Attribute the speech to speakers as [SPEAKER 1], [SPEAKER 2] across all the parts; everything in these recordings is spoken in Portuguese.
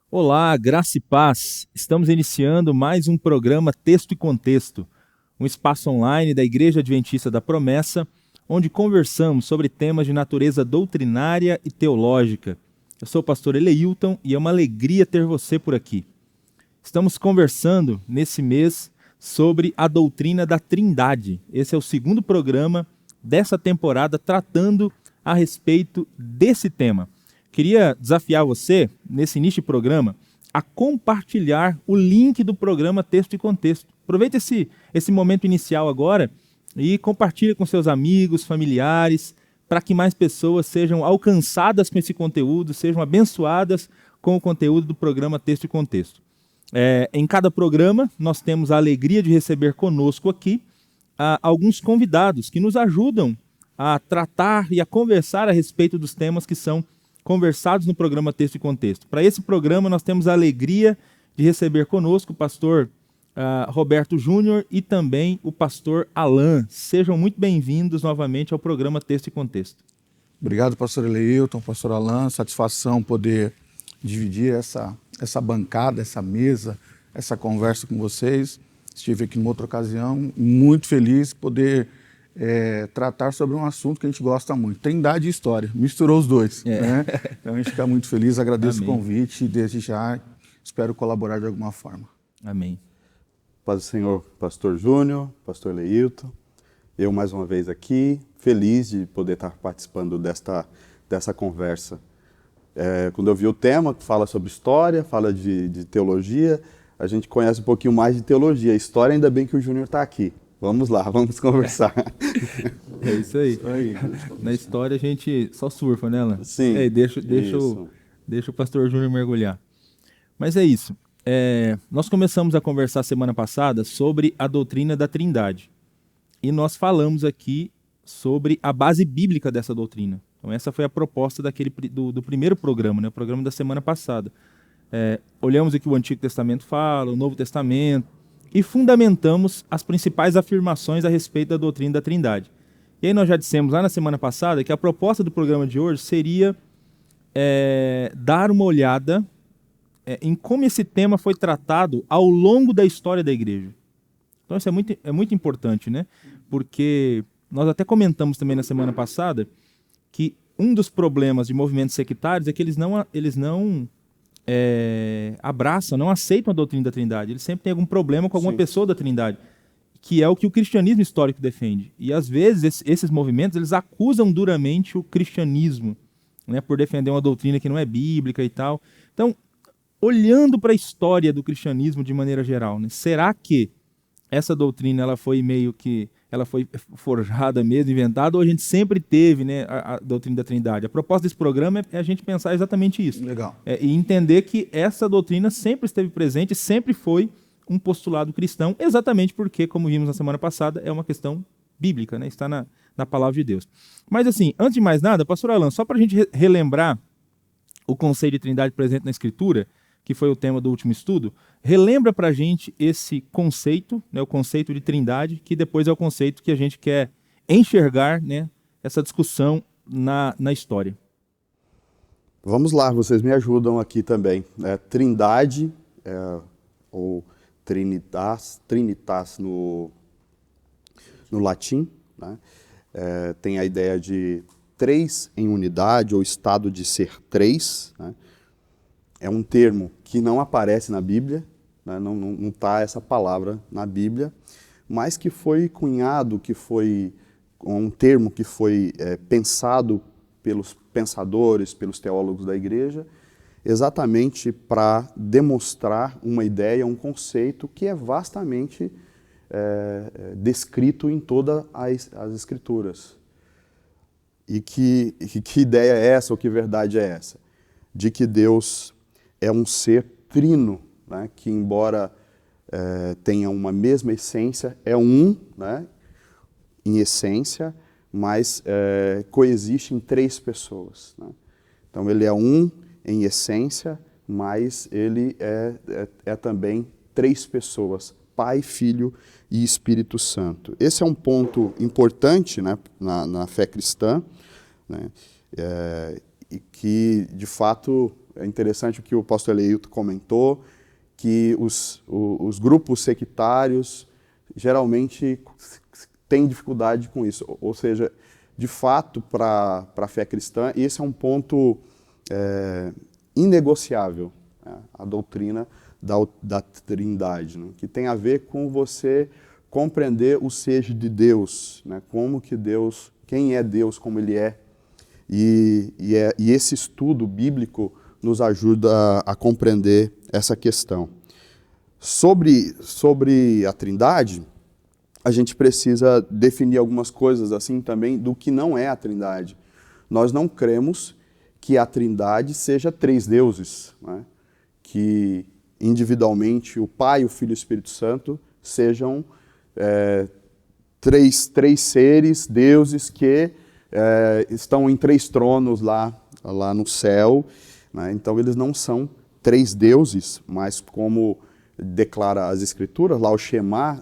[SPEAKER 1] Olá, graça e paz. Estamos iniciando mais um programa Texto e Contexto, um espaço online da Igreja Adventista da Promessa, onde conversamos sobre temas de natureza doutrinária e teológica. Eu sou o pastor Eleilton e é uma alegria ter você por aqui. Estamos conversando nesse mês sobre a doutrina da Trindade. Esse é o segundo programa dessa temporada tratando a respeito desse tema. Queria desafiar você, nesse início de programa, a compartilhar o link do programa Texto e Contexto. Aproveita esse momento inicial agora e compartilha com seus amigos, familiares, para que mais pessoas sejam alcançadas com esse conteúdo, sejam abençoadas com o conteúdo do programa Texto e Contexto. Em cada programa, nós temos a alegria de receber conosco aqui alguns convidados que nos ajudam a tratar e a conversar a respeito dos temas que são conversados no programa Texto e Contexto. Para esse programa, nós temos a alegria de receber conosco o pastor Roberto Júnior e também o pastor Alan. Sejam muito bem-vindos novamente ao programa Texto e Contexto.
[SPEAKER 2] Obrigado, pastor Eleilton, pastor Alan. Satisfação poder dividir essa bancada, essa mesa, essa conversa com vocês. Estive aqui numa outra ocasião, muito feliz poder tratar sobre um assunto que a gente gosta muito, Trindade e História, misturou os dois. Né? Então a gente fica muito feliz, agradeço
[SPEAKER 1] Amém.
[SPEAKER 2] o convite e desde já espero colaborar de alguma forma.
[SPEAKER 1] Amém.
[SPEAKER 3] Paz do Senhor, pastor Júnior, pastor Leilton, eu mais uma vez aqui, feliz de poder estar participando dessa conversa. Quando eu vi o tema, que fala sobre história, fala de teologia, a gente conhece um pouquinho mais de teologia. História, ainda bem que o Júnior está aqui. Vamos lá, vamos conversar.
[SPEAKER 1] É isso aí. Na história a gente só surfa, né, Alan?
[SPEAKER 3] Sim.
[SPEAKER 1] Deixa o pastor Júnior mergulhar. Mas é isso. Nós começamos a conversar semana passada sobre a doutrina da Trindade. E nós falamos aqui sobre a base bíblica dessa doutrina. Então essa foi a proposta do primeiro programa, né, o programa da semana passada. Olhamos o que o Antigo Testamento fala, o Novo Testamento, e fundamentamos as principais afirmações a respeito da doutrina da Trindade. E aí nós já dissemos lá na semana passada que a proposta do programa de hoje seria dar uma olhada em como esse tema foi tratado ao longo da história da igreja. Então isso é muito importante, né? Porque nós até comentamos também na semana passada que um dos problemas de movimentos sectários é que eles não abraçam, não aceitam a doutrina da Trindade. Eles sempre têm algum problema com alguma pessoa da Trindade, que é o que o cristianismo histórico defende. E às vezes esses movimentos eles acusam duramente o cristianismo, né, por defender uma doutrina que não é bíblica e tal. Então, olhando para a história do cristianismo de maneira geral, né, será que essa doutrina ela foi forjada mesmo, inventada, ou a gente sempre teve, né, a doutrina da Trindade? A proposta desse programa é a gente pensar exatamente isso.
[SPEAKER 2] Legal.
[SPEAKER 1] E entender que essa doutrina sempre esteve presente, sempre foi um postulado cristão, exatamente porque, como vimos na semana passada, é uma questão bíblica, né, está na palavra de Deus. Mas assim, antes de mais nada, pastor Alan, só para a gente relembrar o conceito de Trindade presente na Escritura, que foi o tema do último estudo, relembra para a gente esse conceito, né, o conceito de Trindade, que depois é o conceito que a gente quer enxergar, né, essa discussão na história.
[SPEAKER 3] Vamos lá, vocês me ajudam aqui também. Trindade, ou trinitas no latim, né? Tem a ideia de três em unidade, ou estado de ser três, né? É um termo que não aparece na Bíblia, né? Não está essa palavra na Bíblia, mas que foi cunhado, que foi um termo que foi pensado pelos pensadores, pelos teólogos da igreja, exatamente para demonstrar uma ideia, um conceito que é vastamente descrito em todas as escrituras. E que ideia é essa, ou que verdade é essa? De que Deus é um ser trino, né, que embora tenha uma mesma essência, é um, né, em essência, mas coexiste em três pessoas. Né? Então ele é um em essência, mas ele é também três pessoas, Pai, Filho e Espírito Santo. Esse é um ponto importante, né, na fé cristã, né, e que, de fato, é interessante o que o pastor Eleilton comentou, que os grupos sectários geralmente têm dificuldade com isso. Ou seja, de fato, para a fé cristã, esse é um ponto inegociável, né? A doutrina da Trindade, né? Que tem a ver com você compreender o seja de Deus, né? Como que Deus, quem é Deus, como Ele é. E esse estudo bíblico nos ajuda a compreender essa questão. Sobre a Trindade, a gente precisa definir algumas coisas assim também do que não é a Trindade. Nós não cremos que a Trindade seja 3 deuses, né? Que individualmente o Pai, o Filho e o Espírito Santo sejam três seres, deuses que estão em 3 tronos lá no céu, né? Então eles não são 3 deuses, mas como declara as Escrituras, lá o Shema,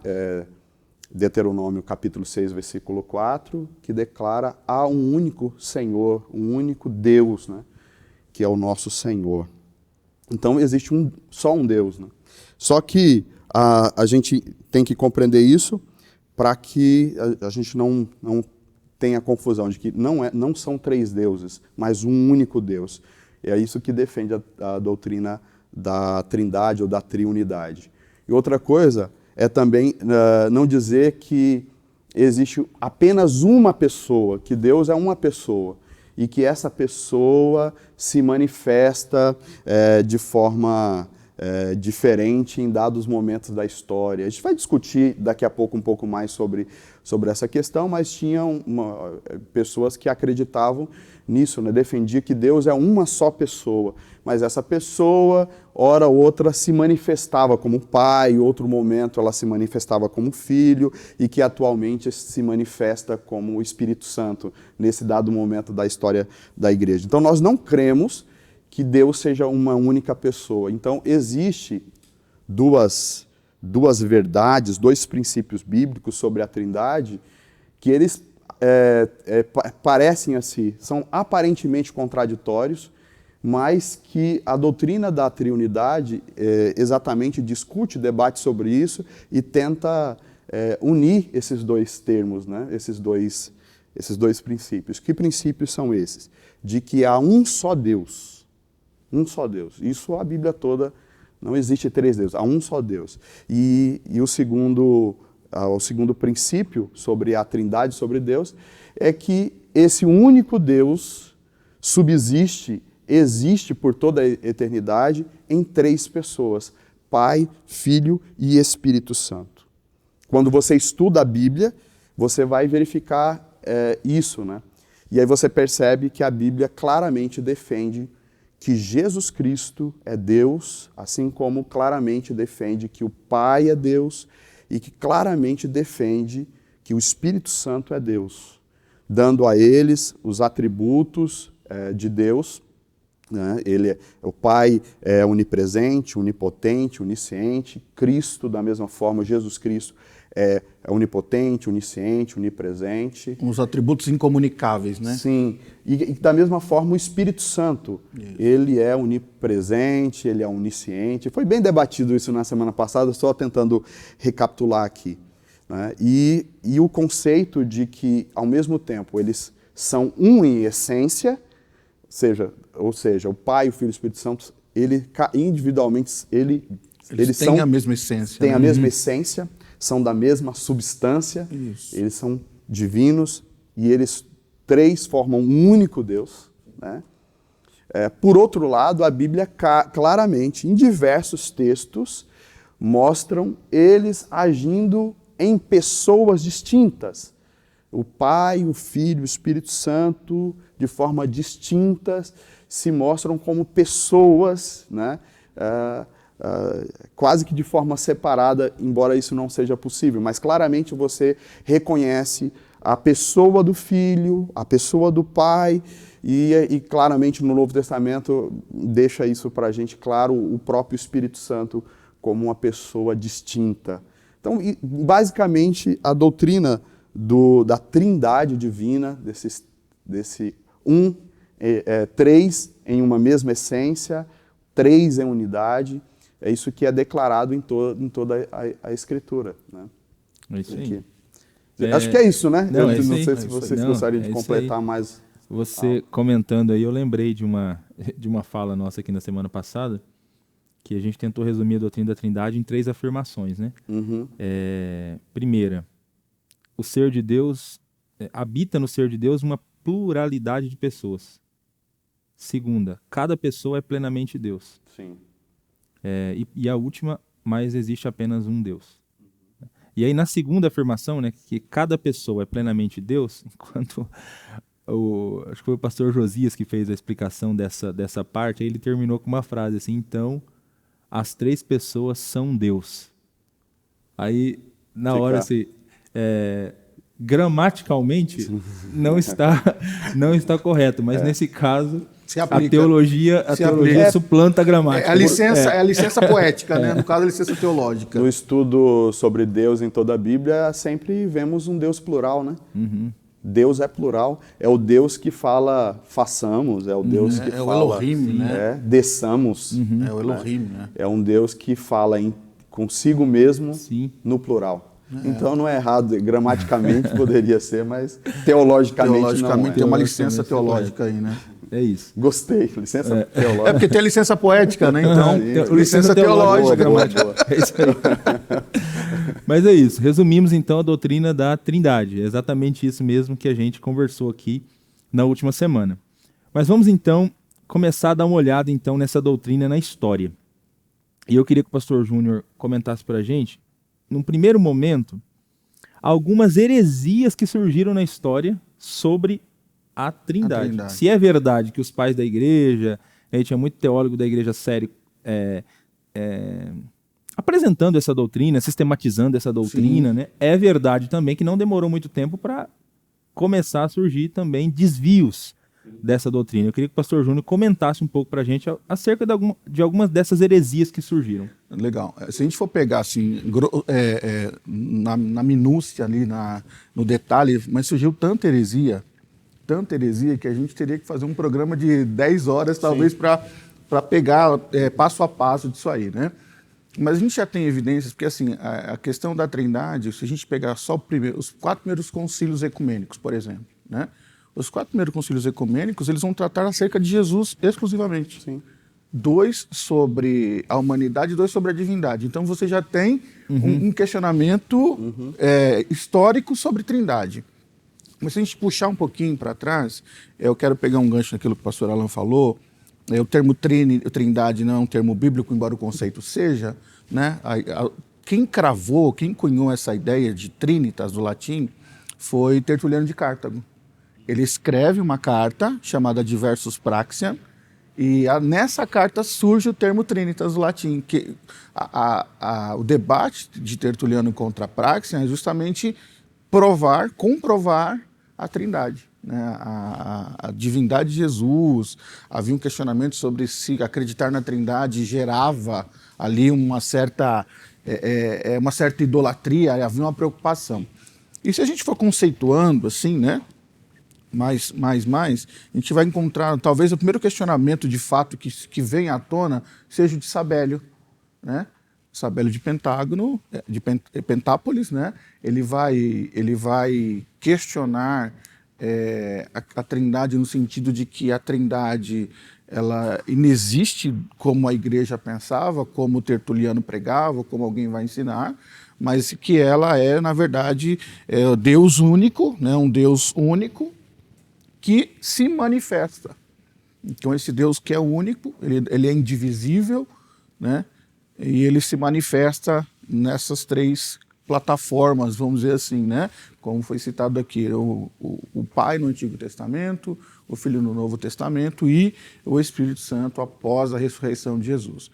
[SPEAKER 3] Deuteronômio capítulo 6, versículo 4, que declara há um único Senhor, um único Deus, né? Que é o nosso Senhor. Então existe só um Deus, né? Só que a gente tem que compreender isso para que a gente não tenha confusão de que não são 3 deuses, mas um único Deus. É isso que defende a doutrina da Trindade ou da Triunidade. E outra coisa é também não dizer que existe apenas uma pessoa, que Deus é uma pessoa, e que essa pessoa se manifesta de forma diferente em dados momentos da história. A gente vai discutir daqui a pouco um pouco mais sobre essa questão, mas tinham pessoas que acreditavam nisso, né? Defendia que Deus é uma só pessoa, mas essa pessoa, hora ou outra, se manifestava como pai, em outro momento ela se manifestava como filho, e que atualmente se manifesta como o Espírito Santo, nesse dado momento da história da igreja. Então nós não cremos que Deus seja uma única pessoa. Então existe duas verdades, 2 princípios bíblicos sobre a Trindade, que eles parecem assim, são aparentemente contraditórios, mas que a doutrina da Triunidade exatamente discute, debate sobre isso e tenta unir esses 2 termos, né? Esses dois princípios. Que princípios são esses? De que há um só Deus. Um só Deus. Isso a Bíblia toda, não existe 3 deuses, há um só Deus. E o segundo princípio sobre a Trindade, sobre Deus, é que esse único Deus existe por toda a eternidade em 3 pessoas, Pai, Filho e Espírito Santo. Quando você estuda a Bíblia, você vai verificar isso, né? E aí você percebe que a Bíblia claramente defende que Jesus Cristo é Deus, assim como claramente defende que o Pai é Deus e que claramente defende que o Espírito Santo é Deus, dando a eles os atributos de Deus, né? O Pai é onipresente, onipotente, onisciente. Cristo, da mesma forma, Jesus Cristo é onipotente, onisciente, onipresente.
[SPEAKER 2] Os atributos incomunicáveis, né?
[SPEAKER 3] Sim. E da mesma forma o Espírito Santo, isso. Ele é onipresente, ele é onisciente. Foi bem debatido isso na semana passada, só tentando recapitular aqui, né? E o conceito de que, ao mesmo tempo, eles são um em essência, ou seja, o Pai, o Filho e o Espírito Santo, individualmente, eles
[SPEAKER 2] têm a mesma essência.
[SPEAKER 3] Têm a mesma essência, são da mesma substância, isso. Eles são divinos e eles 3 formam um único Deus, né? Por outro lado, a Bíblia claramente, em diversos textos, mostram eles agindo em pessoas distintas. O Pai, o Filho, o Espírito Santo, de forma distintas, se mostram como pessoas, né? Quase que de forma separada, embora isso não seja possível, mas claramente você reconhece a pessoa do Filho, a pessoa do Pai, e claramente no Novo Testamento deixa isso para a gente claro, o próprio Espírito Santo como uma pessoa distinta. Então, basicamente, a doutrina da Trindade divina, desse um três em uma mesma essência, três em unidade. É isso que é declarado em toda a Escritura, né?
[SPEAKER 1] É isso aí.
[SPEAKER 3] Acho que é isso, né?
[SPEAKER 1] Não,
[SPEAKER 3] eu não sei se vocês gostariam de completar mais.
[SPEAKER 1] Você comentando aí, eu lembrei de uma fala nossa aqui na semana passada, que a gente tentou resumir a doutrina da Trindade em 3 afirmações, né? Primeira, o ser de Deus, habita no ser de Deus uma pluralidade de pessoas. Segunda, cada pessoa é plenamente Deus.
[SPEAKER 3] Sim.
[SPEAKER 1] E a última, mas existe apenas um Deus. E aí na segunda afirmação, né, que cada pessoa é plenamente Deus, enquanto acho que foi o pastor Josias que fez a explicação dessa parte, aí ele terminou com uma frase assim: então as 3 pessoas são Deus. Aí na hora assim, gramaticalmente não está correto, mas nesse caso a teologia suplanta a gramática.
[SPEAKER 2] É a licença poética, né? No caso, a licença teológica.
[SPEAKER 3] No estudo sobre Deus em toda a Bíblia, sempre vemos um Deus plural, né? Deus é plural, é o Deus que fala façamos, é o Deus que fala...
[SPEAKER 2] É o Elohim, né?
[SPEAKER 3] Desçamos.
[SPEAKER 2] É o Elohim, né?
[SPEAKER 3] É um Deus que fala consigo mesmo no plural. Então não é errado, gramaticamente poderia ser, mas teologicamente não é.
[SPEAKER 2] Tem uma licença teológica aí, né?
[SPEAKER 1] É isso.
[SPEAKER 3] Gostei, licença teológica.
[SPEAKER 2] É porque tem licença poética, né? Então, licença teológica.
[SPEAKER 1] É isso aí. Mas é isso. Resumimos então a doutrina da Trindade. É exatamente isso mesmo que a gente conversou aqui na última semana. Mas vamos então começar a dar uma olhada então nessa doutrina na história. E eu queria que o pastor Júnior comentasse para a gente, num primeiro momento, algumas heresias que surgiram na história sobre a Trindade. Se é verdade que os pais da igreja, tinha muito teólogo da igreja sério apresentando essa doutrina, sistematizando essa doutrina, né? É verdade também que não demorou muito tempo para começar a surgir também desvios dessa doutrina. Eu queria que o pastor Júnior comentasse um pouco para a gente acerca de algumas dessas heresias que surgiram.
[SPEAKER 2] Legal. Se a gente for pegar assim, na minúcia ali, no detalhe, mas surgiu tanta heresia que a gente teria que fazer um programa de 10 horas, talvez, para pegar passo a passo disso aí, né? Mas a gente já tem evidências, porque assim, a questão da Trindade, se a gente pegar só os 4 primeiros concílios ecumênicos, por exemplo, né? Os 4 primeiros concílios ecumênicos, eles vão tratar acerca de Jesus exclusivamente.
[SPEAKER 3] Sim.
[SPEAKER 2] 2 sobre a humanidade e 2 sobre a divindade. Então você já tem um questionamento histórico sobre Trindade. Mas se a gente puxar um pouquinho para trás, eu quero pegar um gancho naquilo que o pastor Alan falou. O termo Trindade não é um termo bíblico, embora o conceito seja, né? Quem cunhou essa ideia de Trinitas do latim foi Tertuliano de Cartago. Ele escreve uma carta chamada Diversus Praxia, e nessa carta surge o termo Trinitas do latim, que o debate de Tertuliano contra a Praxia é justamente comprovar a Trindade, né? A divindade de Jesus. Havia um questionamento sobre se acreditar na Trindade gerava ali uma certa idolatria, havia uma preocupação. E se a gente for conceituando assim, né, mais, a gente vai encontrar, talvez o primeiro questionamento de fato que vem à tona seja o de Sabélio, né? Sabélio de Pentágono, de Pentápolis, né? Ele vai questionar a Trindade no sentido de que a Trindade ela inexiste como a igreja pensava, como o Tertuliano pregava, como alguém vai ensinar, mas que ela é, na verdade, Deus único, né? Um Deus único que se manifesta. Então esse Deus que é único, ele é indivisível, né? E ele se manifesta nessas 3 plataformas, vamos dizer assim, né? Como foi citado aqui, o Pai no Antigo Testamento, o Filho no Novo Testamento e o Espírito Santo após a ressurreição de Jesus.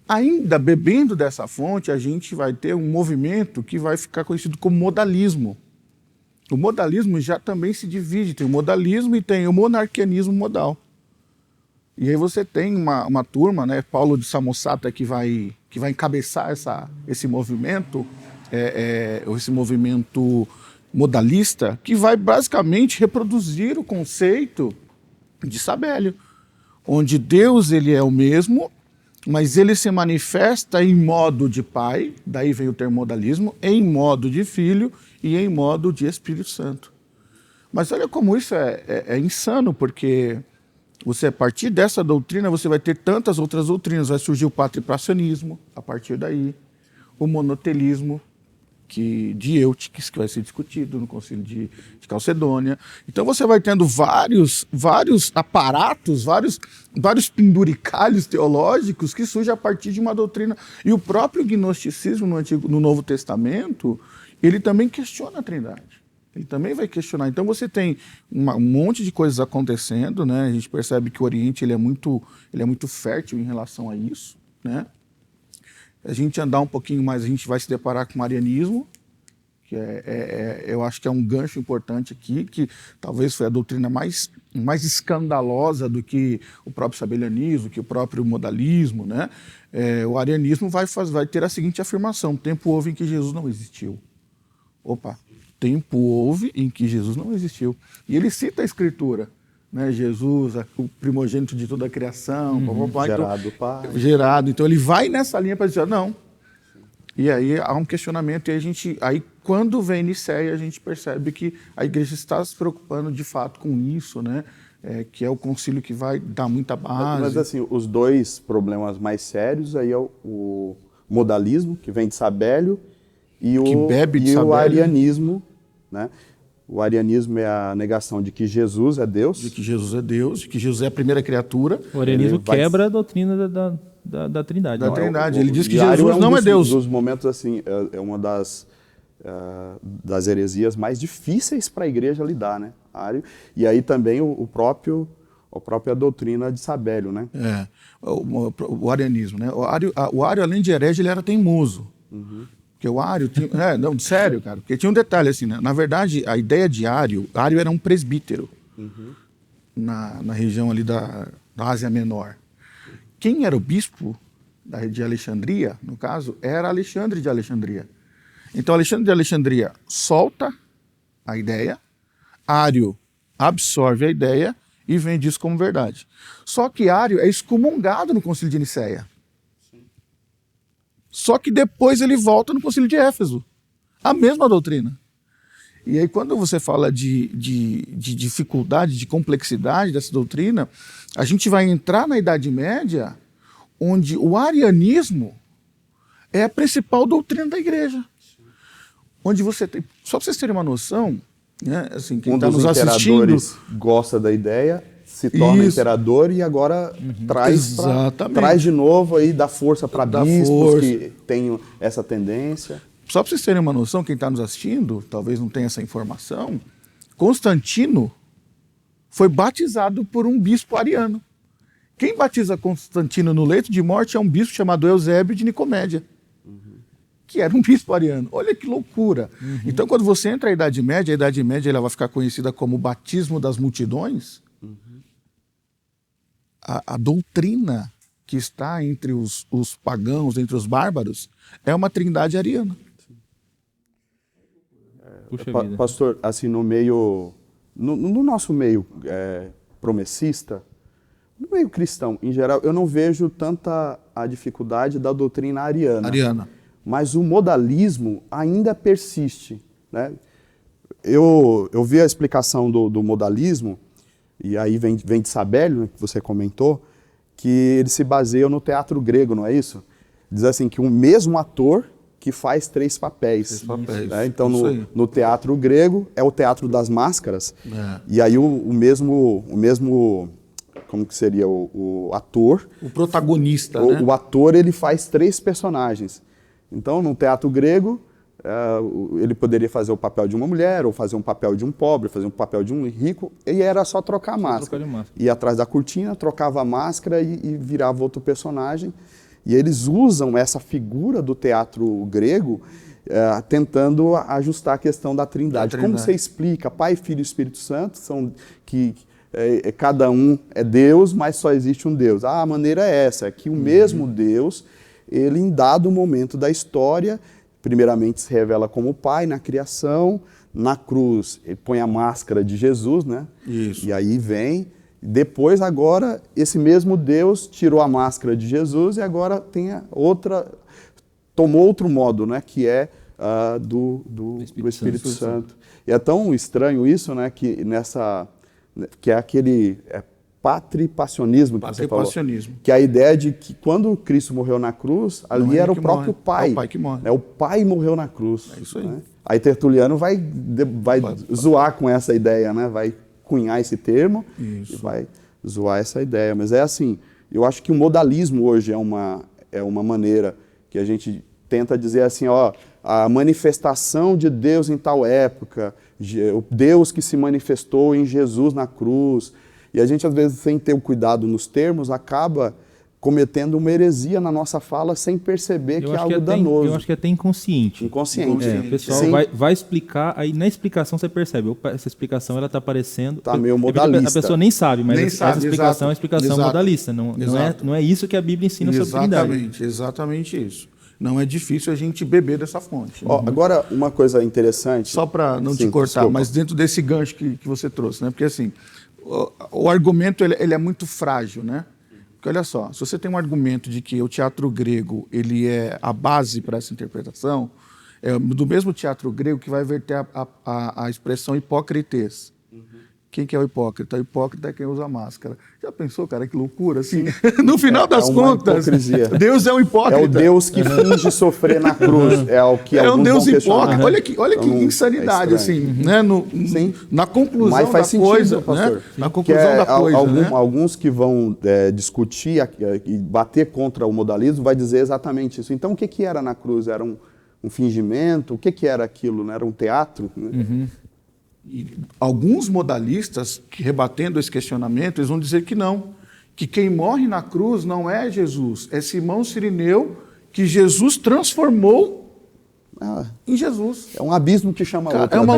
[SPEAKER 2] Ainda bebendo dessa fonte, a gente vai ter um movimento que vai ficar conhecido como modalismo. O modalismo já também se divide, tem o modalismo e tem o monarquianismo modal. E aí você tem uma turma, né, Paulo de Samosata, que vai encabeçar esse movimento, esse movimento modalista, que vai basicamente reproduzir o conceito de Sabélio, onde Deus ele é o mesmo, mas ele se manifesta em modo de pai, daí vem o termo modalismo, em modo de filho e em modo de Espírito Santo. Mas olha como isso é insano, porque você, a partir dessa doutrina, você vai ter tantas outras doutrinas. Vai surgir o patripracionismo, a partir daí, o monotelismo de Eutiques, que vai ser discutido no Concílio de Calcedônia. Então você vai tendo vários aparatos, vários penduricalhos teológicos que surgem a partir de uma doutrina. E o próprio gnosticismo no Novo Testamento, ele também questiona a Trindade. Ele também vai questionar. Então você tem um monte de coisas acontecendo, né? A gente percebe que o Oriente ele é muito fértil em relação a isso, né? A gente andar um pouquinho mais, a gente vai se deparar com o arianismo, que eu acho que é um gancho importante aqui, que talvez foi a doutrina mais escandalosa do que o próprio sabelianismo, que o próprio modalismo, né? O arianismo vai ter a seguinte afirmação: tempo houve em que Jesus não existiu. Opa! Tempo houve em que Jesus não existiu. E ele cita a Escritura, né? Jesus, o primogênito de toda a criação,
[SPEAKER 3] gerado, pai.
[SPEAKER 2] Gerado. Então ele vai nessa linha para dizer, não. E aí há um questionamento, e aí quando vem Nicéia, a gente percebe que a igreja está se preocupando de fato com isso, né? Que é o concílio que vai dar muita base.
[SPEAKER 3] Mas assim, os dois problemas mais sérios aí é o modalismo, que vem de Sabélio, e o arianismo, né? O arianismo é a negação de que Jesus é Deus.
[SPEAKER 2] De que Jesus é Deus, de que Jesus é a primeira criatura.
[SPEAKER 1] O arianismo quebra a doutrina da Trindade.
[SPEAKER 2] Da Trindade. Ele diz que Jesus não é Deus.
[SPEAKER 3] Dos momentos, assim, é uma das heresias mais difíceis para a igreja lidar, né? E aí também a própria doutrina de Sabélio, né?
[SPEAKER 2] O arianismo, né? O Ario, além de herege, ele era teimoso. Uhum. Porque o Ario tinha... não, sério, cara. Porque tinha um detalhe assim, né? Na verdade, a ideia de Ario era um presbítero na região ali da Ásia Menor. Quem era o bispo de Alexandria, no caso, era Alexandre de Alexandria. Então, Alexandre de Alexandria solta a ideia, Ario absorve a ideia e vende isso como verdade. Só que Ario é excomungado no Concílio de Nicéia. Só que depois ele volta no Concílio de Éfeso. A mesma doutrina. E aí quando você fala de dificuldade, de complexidade dessa doutrina, a gente vai entrar na Idade Média, onde o arianismo é a principal doutrina da igreja. Onde você tem... Só para vocês terem uma noção, né, assim, quem está nos assistindo...
[SPEAKER 3] Um dos imperadores gosta da ideia, se torna imperador e agora traz de novo aí, dá força para bispos que têm essa tendência.
[SPEAKER 2] Só para vocês terem uma noção, quem está nos assistindo, talvez não tenha essa informação, Constantino foi batizado por um bispo ariano. Quem batiza Constantino no leito de morte é um bispo chamado Eusébio de Nicomédia, que era um bispo ariano. Olha que loucura. Então, quando você entra na Idade Média, a Idade Média ela vai ficar conhecida como o batismo das multidões. A doutrina que está entre os pagãos, entre os bárbaros, é uma trindade ariana.
[SPEAKER 3] Pastor, assim, no nosso meio promessista, no meio cristão, em geral, eu não vejo tanta a dificuldade da doutrina ariana. Mas o modalismo ainda persiste, né? Eu vi a explicação do modalismo, e aí vem de Sabélio, né, que você comentou, que eles se baseiam no teatro grego, não é isso? Diz assim que o mesmo ator que faz três papéis. Né? Então, no teatro grego, é o teatro das máscaras, e aí o mesmo, como que seria o ator?
[SPEAKER 2] O protagonista, né?
[SPEAKER 3] O ator, ele faz três personagens. Então, no teatro grego, ele poderia fazer o papel de uma mulher, ou fazer um papel de um pobre, fazer um papel de um rico, e era só trocar a máscara. Ia atrás da cortina, trocava a máscara e virava outro personagem. E eles usam essa figura do teatro grego tentando ajustar a questão da Trindade. Como você explica? Pai, Filho e Espírito Santo, cada um é Deus, mas só existe um Deus. A maneira é essa, é que o mesmo Deus, ele em dado momento da história, primeiramente se revela como Pai na criação, na cruz ele põe a máscara de Jesus, né?
[SPEAKER 2] Isso.
[SPEAKER 3] E aí vem Depois, agora, esse mesmo Deus tirou a máscara de Jesus e agora tomou outro modo, né, que é do Espírito Santo. E é tão estranho isso, né, que é aquele patripassionismo que você falou. Que é a ideia de que quando Cristo morreu na cruz, ali era o próprio Pai.
[SPEAKER 2] É o Pai que morre.
[SPEAKER 3] O Pai morreu na cruz.
[SPEAKER 2] É isso aí.
[SPEAKER 3] Né? Aí Tertuliano vai zoar com essa ideia, né? Vai cunhar esse termo e vai zoar essa ideia. Mas é assim, eu acho que o modalismo hoje é uma maneira que a gente tenta dizer assim, a manifestação de Deus em tal época, o Deus que se manifestou em Jesus na cruz. E a gente, às vezes, sem ter o cuidado nos termos, acaba cometendo uma heresia na nossa fala sem perceber que é algo danoso.
[SPEAKER 1] Eu acho que é até inconsciente.
[SPEAKER 3] Inconsciente.
[SPEAKER 1] O pessoal vai explicar, aí na explicação você percebe, opa, essa explicação está aparecendo...
[SPEAKER 3] Está meio modalista.
[SPEAKER 1] A pessoa nem sabe, mas essa explicação é uma explicação
[SPEAKER 2] exato,
[SPEAKER 1] modalista. Não é isso que a Bíblia ensina sobre a Trindade.
[SPEAKER 2] Exatamente isso. Não é difícil a gente beber dessa fonte.
[SPEAKER 3] Agora, uma coisa interessante...
[SPEAKER 2] Só para não te cortar, desculpa. Mas dentro desse gancho que você trouxe, né? Porque assim, o argumento ele é muito frágil, né? Porque olha só, se você tem um argumento de que o teatro grego ele é a base para essa interpretação, é do mesmo teatro grego que vai verter a expressão hipócrites. Quem que é o hipócrita? O hipócrita é quem usa máscara. Já pensou, cara, que loucura? Assim, no final das contas,
[SPEAKER 3] hipocrisia.
[SPEAKER 2] Deus é um hipócrita.
[SPEAKER 3] É o Deus que finge sofrer na cruz. É o que
[SPEAKER 2] um Deus hipócrita. Olha que
[SPEAKER 3] então,
[SPEAKER 2] insanidade, assim, né? Na conclusão
[SPEAKER 3] Mas faz
[SPEAKER 2] da coisa,
[SPEAKER 3] pastor.
[SPEAKER 2] Né? Na conclusão da coisa, né?
[SPEAKER 3] Alguns que vão discutir e bater contra o modalismo vai dizer exatamente isso. Então, o que era na cruz? Era um fingimento? O que era aquilo? Né? Era um teatro? Né?
[SPEAKER 2] E alguns modalistas, rebatendo esse questionamento, eles vão dizer que não, que quem morre na cruz não é Jesus, é Simão Cirineu, que Jesus transformou em Jesus.
[SPEAKER 3] É um abismo que chama outro.
[SPEAKER 2] É uma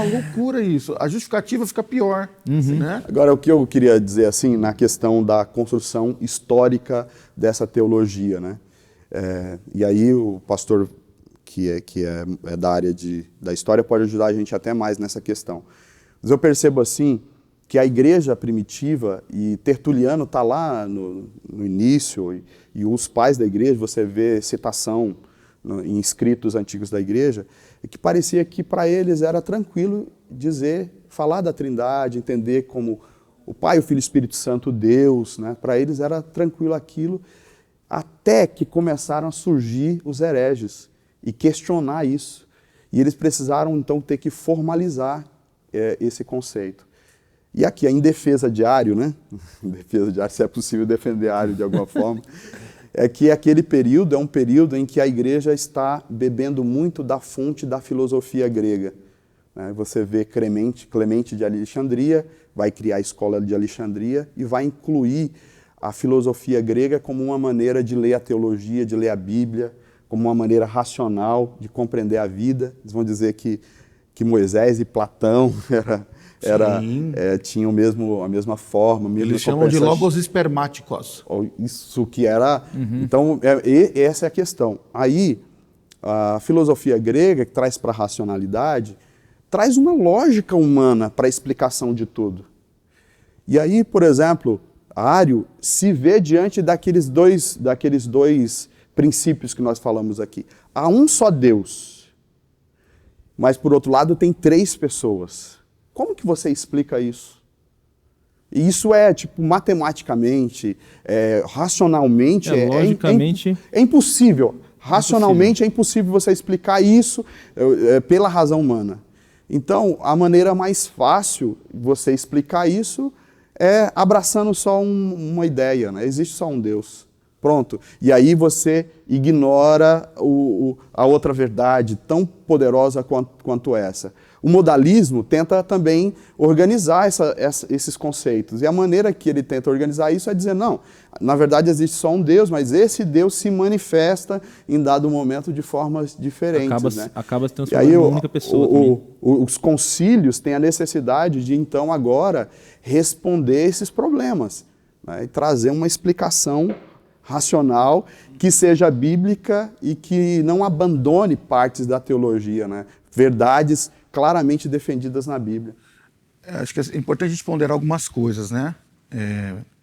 [SPEAKER 2] loucura isso. A justificativa fica pior. Né?
[SPEAKER 3] Agora, o que eu queria dizer assim, na questão da construção histórica dessa teologia, né? E aí o pastor que é da área da história, pode ajudar a gente até mais nessa questão. Mas eu percebo assim, que a igreja primitiva, e Tertuliano está lá no início, e os pais da igreja, você vê citação em escritos antigos da igreja, que parecia que para eles era tranquilo falar da Trindade, entender como o Pai, o Filho e o Espírito Santo, Deus, né? Para eles era tranquilo aquilo, até que começaram a surgir os hereges, e questionar isso. E eles precisaram, então, ter que formalizar esse conceito. E aqui, em defesa de Ário, né? Em defesa de Ário, se é possível defender Ário de alguma forma, é que aquele período é um período em que a igreja está bebendo muito da fonte da filosofia grega. Né? Você vê Clemente de Alexandria, vai criar a escola de Alexandria e vai incluir a filosofia grega como uma maneira de ler a teologia, de ler a Bíblia, como uma maneira racional de compreender a vida. Eles vão dizer que Moisés e Platão tinham a mesma forma.
[SPEAKER 2] Eles chamam de logos espermáticos.
[SPEAKER 3] Isso que era... Então, essa é a questão. Aí, a filosofia grega, que traz para a racionalidade, traz uma lógica humana para a explicação de tudo. E aí, por exemplo, Ário se vê diante daqueles dois princípios que nós falamos aqui. Há um só Deus, mas por outro lado tem 3 pessoas. Como que você explica isso? E isso matematicamente, racionalmente,
[SPEAKER 1] logicamente...
[SPEAKER 3] é impossível. Racionalmente é impossível você explicar isso pela razão humana. Então, a maneira mais fácil de você explicar isso é abraçando só uma ideia, né? Existe só um Deus. Pronto. E aí você ignora a outra verdade tão poderosa quanto essa. O modalismo tenta também organizar esses conceitos. E a maneira que ele tenta organizar isso é dizer, não, na verdade existe só um Deus, mas esse Deus se manifesta em dado momento de formas diferentes.
[SPEAKER 1] Acaba se transformando em uma única pessoa.
[SPEAKER 3] Os concílios têm a necessidade de, então, agora responder esses problemas, né, e trazer uma explicação racional, que seja bíblica e que não abandone partes da teologia, né? Verdades claramente defendidas na Bíblia.
[SPEAKER 2] Acho que é importante a gente ponderar algumas coisas, né?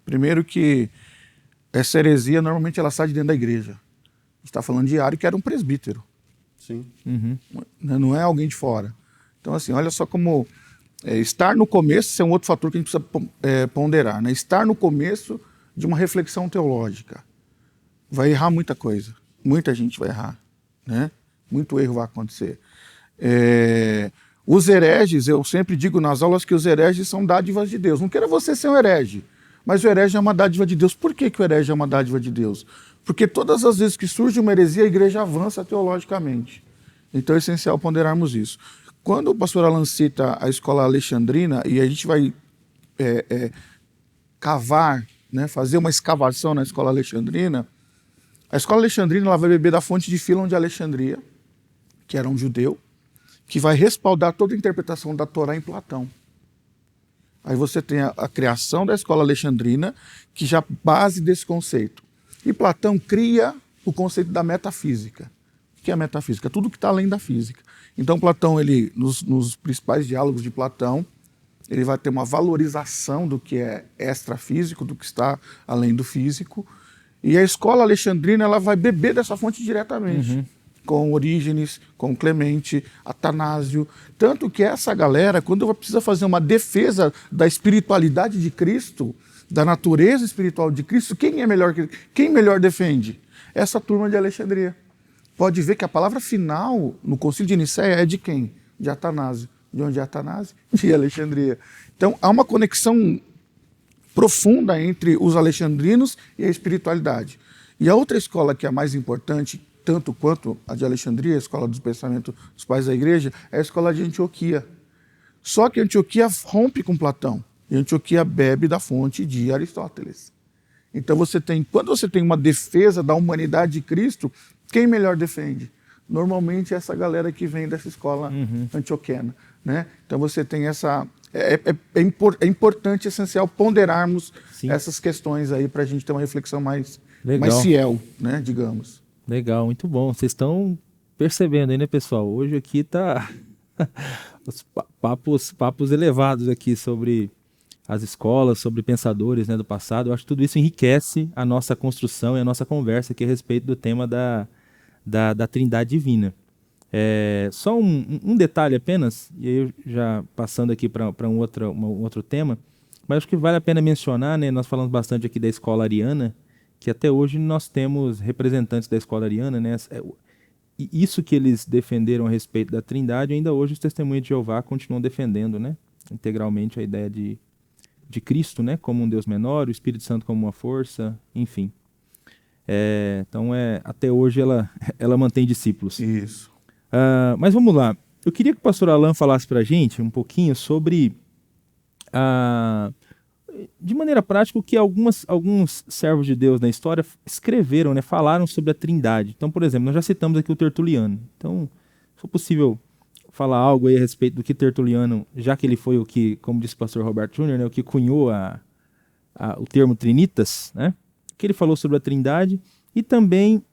[SPEAKER 2] Primeiro que essa heresia, normalmente ela sai de dentro da igreja. A gente está falando de Ario, que era um presbítero.
[SPEAKER 3] Sim.
[SPEAKER 2] Não é alguém de fora. Então, assim, olha só como estar no começo, isso é um outro fator que a gente precisa ponderar, né? Estar no começo de uma reflexão teológica. Vai errar muita coisa. Muita gente vai errar, né? Muito erro vai acontecer. Os hereges, eu sempre digo nas aulas que os hereges são dádivas de Deus. Não queira você ser um herege, mas o herege é uma dádiva de Deus. Por que que o herege é uma dádiva de Deus? Porque todas as vezes que surge uma heresia, a igreja avança teologicamente. Então é essencial ponderarmos isso. Quando o pastor Alan cita a escola alexandrina, e a gente vai cavar, né, fazer uma escavação na escola alexandrina, a escola alexandrina ela vai beber da fonte de Filon de Alexandria, que era um judeu, que vai respaldar toda a interpretação da Torá em Platão. Aí você tem a criação da escola alexandrina, que já base desse conceito. E Platão cria o conceito da metafísica. O que é a metafísica? Tudo que está além da física. Então Platão, nos principais diálogos de Platão, ele vai ter uma valorização do que é extrafísico, do que está além do físico. E a escola alexandrina ela vai beber dessa fonte diretamente. Com Orígenes, com Clemente, Atanásio. Tanto que essa galera, quando precisa fazer uma defesa da espiritualidade de Cristo, da natureza espiritual de Cristo, quem melhor defende? Essa turma de Alexandria. Pode ver que a palavra final no Concílio de Nicéia é de quem? De Atanásio. De onde é Atanásio? De Alexandria. Então há uma conexão profunda entre os alexandrinos e a espiritualidade. E a outra escola que é a mais importante, tanto quanto a de Alexandria, a escola do pensamento dos pais da igreja, é a escola de Antioquia. Só que Antioquia rompe com Platão. E Antioquia bebe da fonte de Aristóteles. Então quando você tem uma defesa da humanidade de Cristo, quem melhor defende? Normalmente é essa galera que vem dessa escola antioquena, né? Então você tem essa... É importante, essencial ponderarmos essas questões aí para a gente ter uma reflexão mais fiel, né, digamos.
[SPEAKER 1] Legal, muito bom. Vocês estão percebendo aí, né, pessoal? Hoje aqui tá os papos elevados aqui sobre as escolas, sobre pensadores, né, do passado. Eu acho que tudo isso enriquece a nossa construção e a nossa conversa aqui a respeito do tema da Trindade Divina. Só um detalhe apenas, e aí eu já passando aqui para um outro tema, mas acho que vale a pena mencionar, né, nós falamos bastante aqui da escola ariana, que até hoje nós temos representantes da escola ariana, né, e isso que eles defenderam a respeito da Trindade, ainda hoje os testemunhos de Jeová continuam defendendo, né, integralmente a ideia de Cristo, né, como um Deus menor, o Espírito Santo como uma força, enfim. Então, até hoje ela mantém discípulos.
[SPEAKER 2] Isso.
[SPEAKER 1] Mas vamos lá. Eu queria que o pastor Alan falasse para a gente um pouquinho sobre, de maneira prática, o que alguns servos de Deus na história escreveram, né, falaram sobre a Trindade. Então, por exemplo, nós já citamos aqui o Tertuliano. Então, se for possível falar algo aí a respeito do que Tertuliano, já que ele foi o que, como disse o pastor Roberto Júnior, né, o que cunhou o termo trinitas, né, o que ele falou sobre a Trindade, e também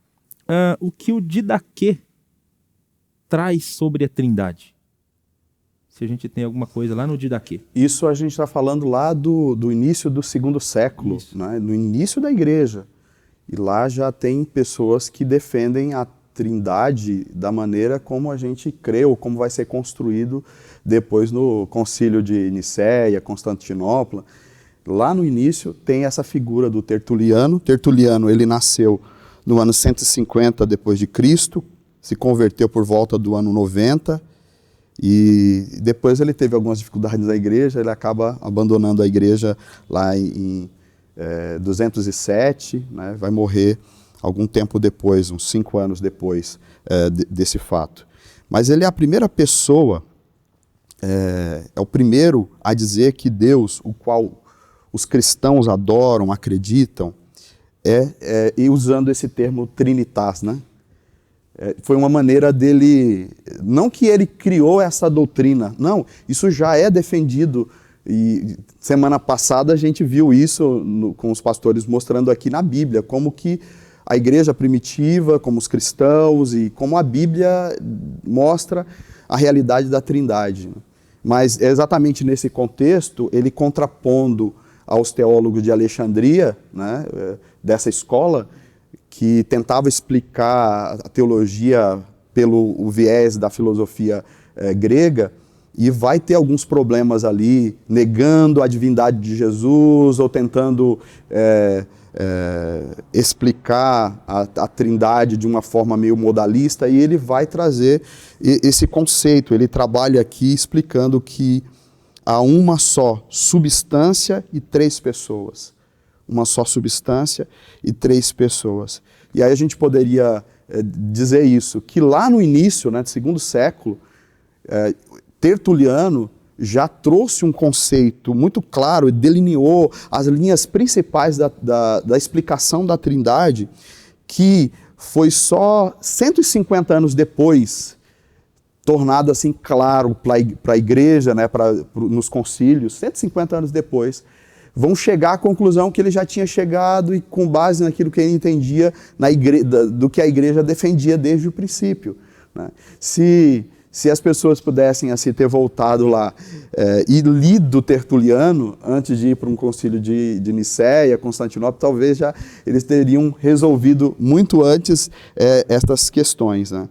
[SPEAKER 1] o que o Didaquê traz sobre a Trindade. Se a gente tem alguma coisa lá no Didaquê.
[SPEAKER 3] Isso a gente está falando lá do início do segundo século, né? No início da igreja. E lá já tem pessoas que defendem a Trindade da maneira como a gente crê, ou como vai ser construído depois no Concílio de Nicéia, Constantinopla. Lá no início tem essa figura do Tertuliano. Tertuliano, ele nasceu no ano 150 depois de Cristo, se converteu por volta do ano 90, e depois ele teve algumas dificuldades na igreja, ele acaba abandonando a igreja lá em 207, né, vai morrer algum tempo depois, uns 5 anos depois desse fato. Mas ele é a primeira pessoa, é o primeiro a dizer que Deus, o qual os cristãos adoram, acreditam, e usando esse termo trinitas, né? Foi uma maneira dele, não que ele criou essa doutrina, não, isso já é defendido, e semana passada a gente viu isso com os pastores mostrando aqui na Bíblia, como que a igreja primitiva, como os cristãos e como a Bíblia mostra a realidade da Trindade. Mas exatamente nesse contexto, ele contrapondo aos teólogos de Alexandria, né, dessa escola, que tentava explicar a teologia pelo o viés da filosofia grega, e vai ter alguns problemas ali, negando a divindade de Jesus, ou tentando explicar a trindade de uma forma meio modalista, e ele vai trazer esse conceito. Ele trabalha aqui explicando que há uma só substância e 3 pessoas. Uma só substância e 3 pessoas. E aí a gente poderia dizer isso, que lá no início, né, do 2º século, Tertuliano já trouxe um conceito muito claro e delineou as linhas principais da explicação da Trindade, que foi só 150 anos depois tornado assim claro para a igreja, né, nos concílios. 150 anos depois vão chegar à conclusão que ele já tinha chegado, e com base naquilo que ele entendia do que a igreja defendia desde o princípio, né? Se as pessoas pudessem assim, ter voltado lá e lido Tertuliano antes de ir para um concílio de Nicéia, Constantinopla, talvez já eles teriam resolvido muito antes estas questões, né?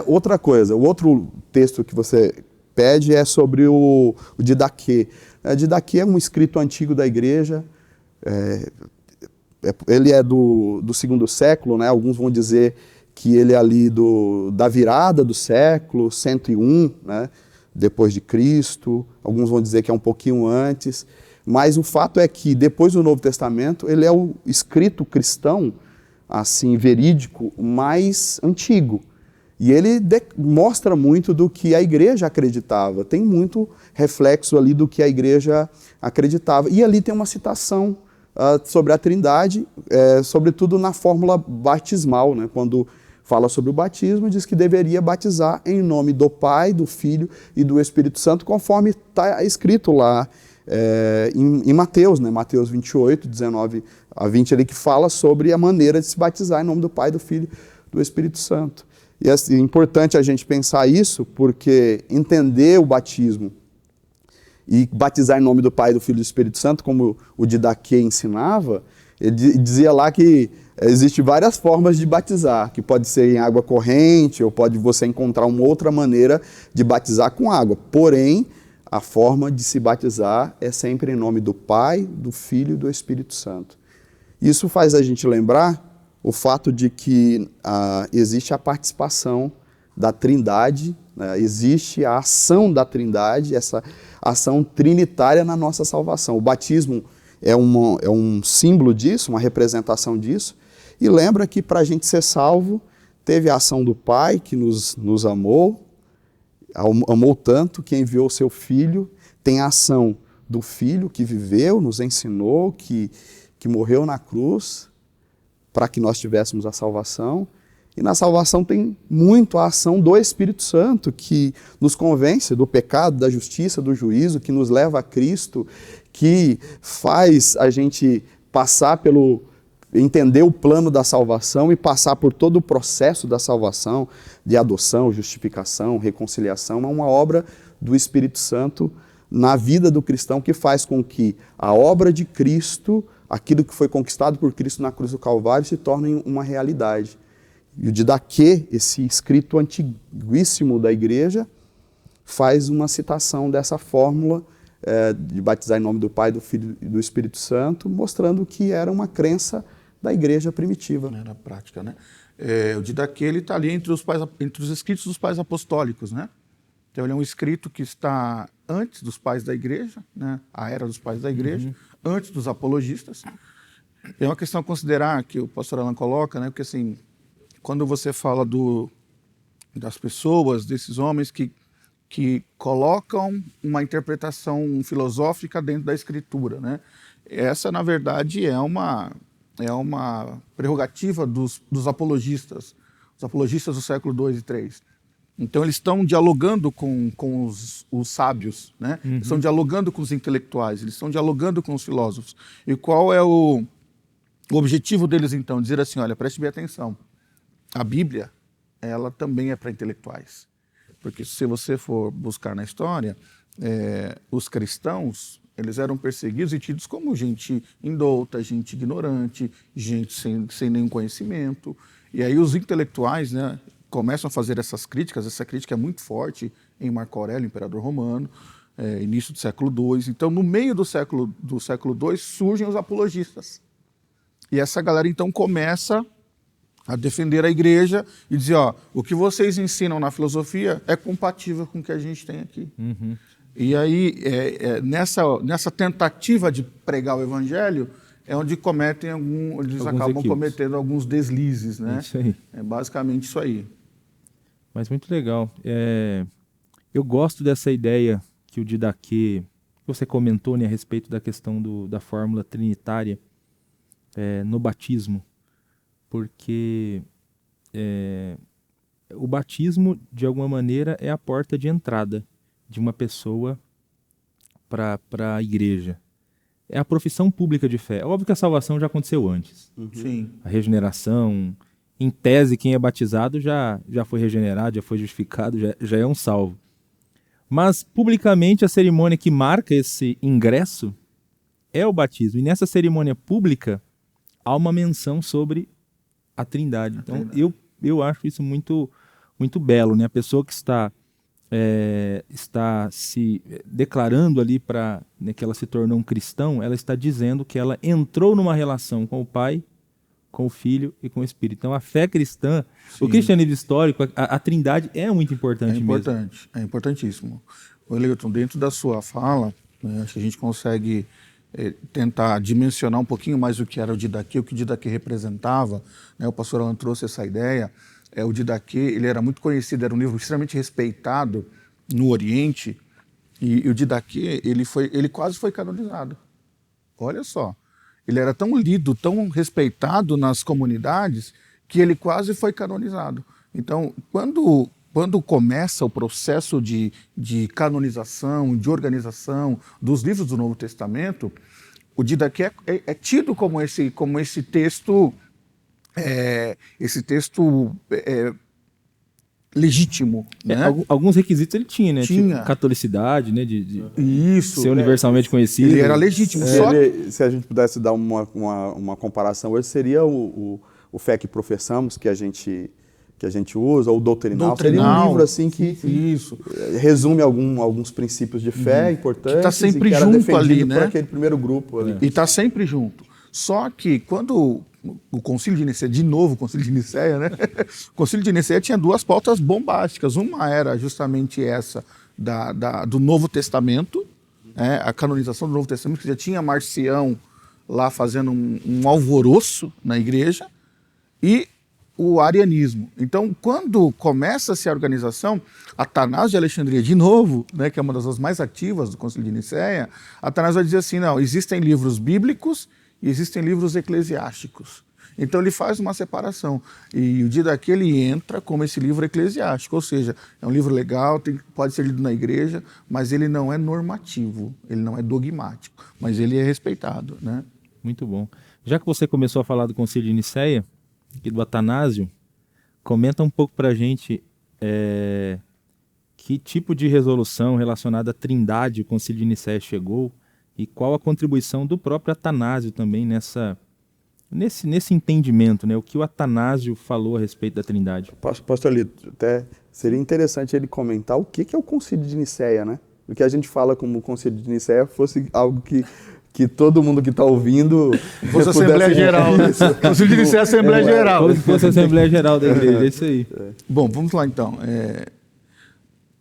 [SPEAKER 3] Outra coisa, o outro texto que você pede é sobre o Didaquê. Didaquê é um escrito antigo da igreja, ele é do 2º século, né? Alguns vão dizer que ele é ali da virada do século, 101, né, depois de Cristo. Alguns vão dizer que é um pouquinho antes. Mas o fato é que, depois do Novo Testamento, ele é o escrito cristão, assim, verídico, mais antigo. E ele mostra muito do que a igreja acreditava. Tem muito reflexo ali do que a igreja acreditava. E ali tem uma citação sobre a Trindade, sobretudo na fórmula batismal, né, quando fala sobre o batismo, diz que deveria batizar em nome do Pai, do Filho e do Espírito Santo, conforme está escrito lá em Mateus, né? Mateus 28, 19 a 20, ali, que fala sobre a maneira de se batizar em nome do Pai, do Filho e do Espírito Santo. E assim, é importante a gente pensar isso, porque entender o batismo e batizar em nome do Pai, do Filho e do Espírito Santo, como o Didaquê ensinava, ele dizia lá que existem várias formas de batizar, que pode ser em água corrente, ou pode você encontrar uma outra maneira de batizar com água. Porém, a forma de se batizar é sempre em nome do Pai, do Filho e do Espírito Santo. Isso faz a gente lembrar o fato de que existe a participação da Trindade, né? Existe a ação da Trindade, essa ação trinitária na nossa salvação. O batismo é um símbolo disso, uma representação disso. E lembra que para a gente ser salvo, teve a ação do Pai, que nos amou tanto, que enviou o seu Filho. Tem a ação do Filho, que viveu, nos ensinou, que morreu na cruz, para que nós tivéssemos a salvação. E na salvação tem muito a ação do Espírito Santo, que nos convence do pecado, da justiça, do juízo, que nos leva a Cristo, que faz a gente entender o plano da salvação e passar por todo o processo da salvação, de adoção, justificação, reconciliação. É uma obra do Espírito Santo na vida do cristão, que faz com que a obra de Cristo, aquilo que foi conquistado por Cristo na cruz do Calvário, se torne uma realidade. E o Didaquê, esse escrito antiguíssimo da igreja, faz uma citação dessa fórmula de batizar em nome do Pai, do Filho e do Espírito Santo, mostrando que era uma crença da igreja primitiva.
[SPEAKER 2] Era prática, né? O Didaquê está ali entre os escritos dos pais apostólicos, né? Então ele é um escrito que está antes dos pais da igreja, né? A era dos pais da igreja, antes dos apologistas. É uma questão a considerar que o pastor Alan coloca, né? Porque assim, quando você fala das pessoas, desses homens que colocam uma interpretação filosófica dentro da escritura, né? Essa, na verdade, é uma prerrogativa dos apologistas, os apologistas do século II e III. Então, eles estão dialogando com os sábios, né? Eles estão dialogando com os intelectuais, eles estão dialogando com os filósofos. E qual é o objetivo deles, então? Dizer assim, olha, preste bem atenção, a Bíblia, ela também é para intelectuais. Porque se você for buscar na história, os cristãos, eles eram perseguidos e tidos como gente indouta, gente ignorante, gente sem nenhum conhecimento. E aí os intelectuais, né, começam a fazer essas críticas. Essa crítica é muito forte em Marco Aurélio, imperador romano, início do século II. Então, no meio do século II, surgem os apologistas. E essa galera, então, começa a defender a igreja e dizer, o que vocês ensinam na filosofia é compatível com o que a gente tem aqui.
[SPEAKER 1] Uhum.
[SPEAKER 2] E aí, nessa tentativa de pregar o evangelho, é onde eles acabam cometendo alguns deslizes, né?
[SPEAKER 1] Isso aí.
[SPEAKER 2] É basicamente isso aí.
[SPEAKER 1] Mas muito legal. Eu gosto dessa ideia que o Didaquê, você comentou, né, a respeito da questão da fórmula trinitária no batismo, porque o batismo, de alguma maneira, é a porta de entrada de uma pessoa para a igreja. É a profissão pública de fé. É óbvio que a salvação já aconteceu antes.
[SPEAKER 2] Uhum. Sim.
[SPEAKER 1] A regeneração, em tese, quem é batizado já foi regenerado, já foi justificado, já é um salvo. Mas, publicamente, a cerimônia que marca esse ingresso é o batismo. E nessa cerimônia pública, há uma menção sobre a Trindade. Então, eu acho isso muito, muito belo, né? A pessoa que está se declarando ali que ela se tornou um cristão, ela está dizendo que ela entrou numa relação com o Pai, com o Filho e com o Espírito. Então, a fé cristã, sim, o cristianismo histórico, a Trindade é muito importante mesmo.
[SPEAKER 2] É importantíssimo. Eleuton, dentro da sua fala, acho que a gente consegue tentar dimensionar um pouquinho mais o que era o Didaquê, o que o Didaquê representava, né? O pastor Alan trouxe essa ideia. O Didaquê, ele era muito conhecido, era um livro extremamente respeitado no Oriente, e o Didaquê, ele quase foi canonizado. Olha só, ele era tão lido, tão respeitado nas comunidades, que ele quase foi canonizado. Então, quando começa o processo de canonização, de organização dos livros do Novo Testamento, o Didaquê é tido como esse texto legítimo, né?
[SPEAKER 1] Alguns requisitos ele tinha, né?
[SPEAKER 2] Tinha.
[SPEAKER 1] Tipo, catolicidade, né? De
[SPEAKER 2] Isso,
[SPEAKER 1] ser universalmente conhecido.
[SPEAKER 2] Ele era legítimo.
[SPEAKER 3] Se a gente pudesse dar uma comparação hoje, seria o Fé que Professamos, que a gente usa, ou Doutrinal. Seria um livro assim que resume alguns princípios de fé importantes.
[SPEAKER 2] Que está sempre junto ali, né?
[SPEAKER 3] Por aquele primeiro grupo ali.
[SPEAKER 2] E está sempre junto. Só que quando o Concílio de Nicéia, de novo o Concílio de Nicéia, né? O Concílio de Nicéia tinha duas pautas bombásticas. Uma era justamente essa do Novo Testamento, a canonização do Novo Testamento, que já tinha Marcião lá fazendo um alvoroço na igreja, e o arianismo. Então, quando começa-se a organização, Atanásio de Alexandria, de novo, né, que é uma das mais ativas do Concílio de Nicéia, Atanásio vai dizer assim, não, existem livros bíblicos e existem livros eclesiásticos. Então ele faz uma separação. E o Didaquê, ele entra como esse livro eclesiástico, ou seja, é um livro legal, pode ser lido na igreja, mas ele não é normativo, ele não é dogmático, mas ele é respeitado, né?
[SPEAKER 1] Muito bom. Já que você começou a falar do Concílio de Nicéia e do Atanásio, comenta um pouco para a gente que tipo de resolução relacionada à Trindade o Concílio de Nicéia chegou e qual a contribuição do próprio Atanásio também nesse entendimento, né? O que o Atanásio falou a respeito da Trindade.
[SPEAKER 3] Pastor Lito, até seria interessante ele comentar o que é o Concílio de Nicéia, né? O que a gente fala como o Concílio de Nicéia fosse algo que todo mundo que está ouvindo
[SPEAKER 2] fosse Assembleia Geral. Concílio de Nicéia é Assembleia Geral.
[SPEAKER 1] Como se fosse a Assembleia Geral da igreja, é isso aí.
[SPEAKER 2] Bom, vamos lá então.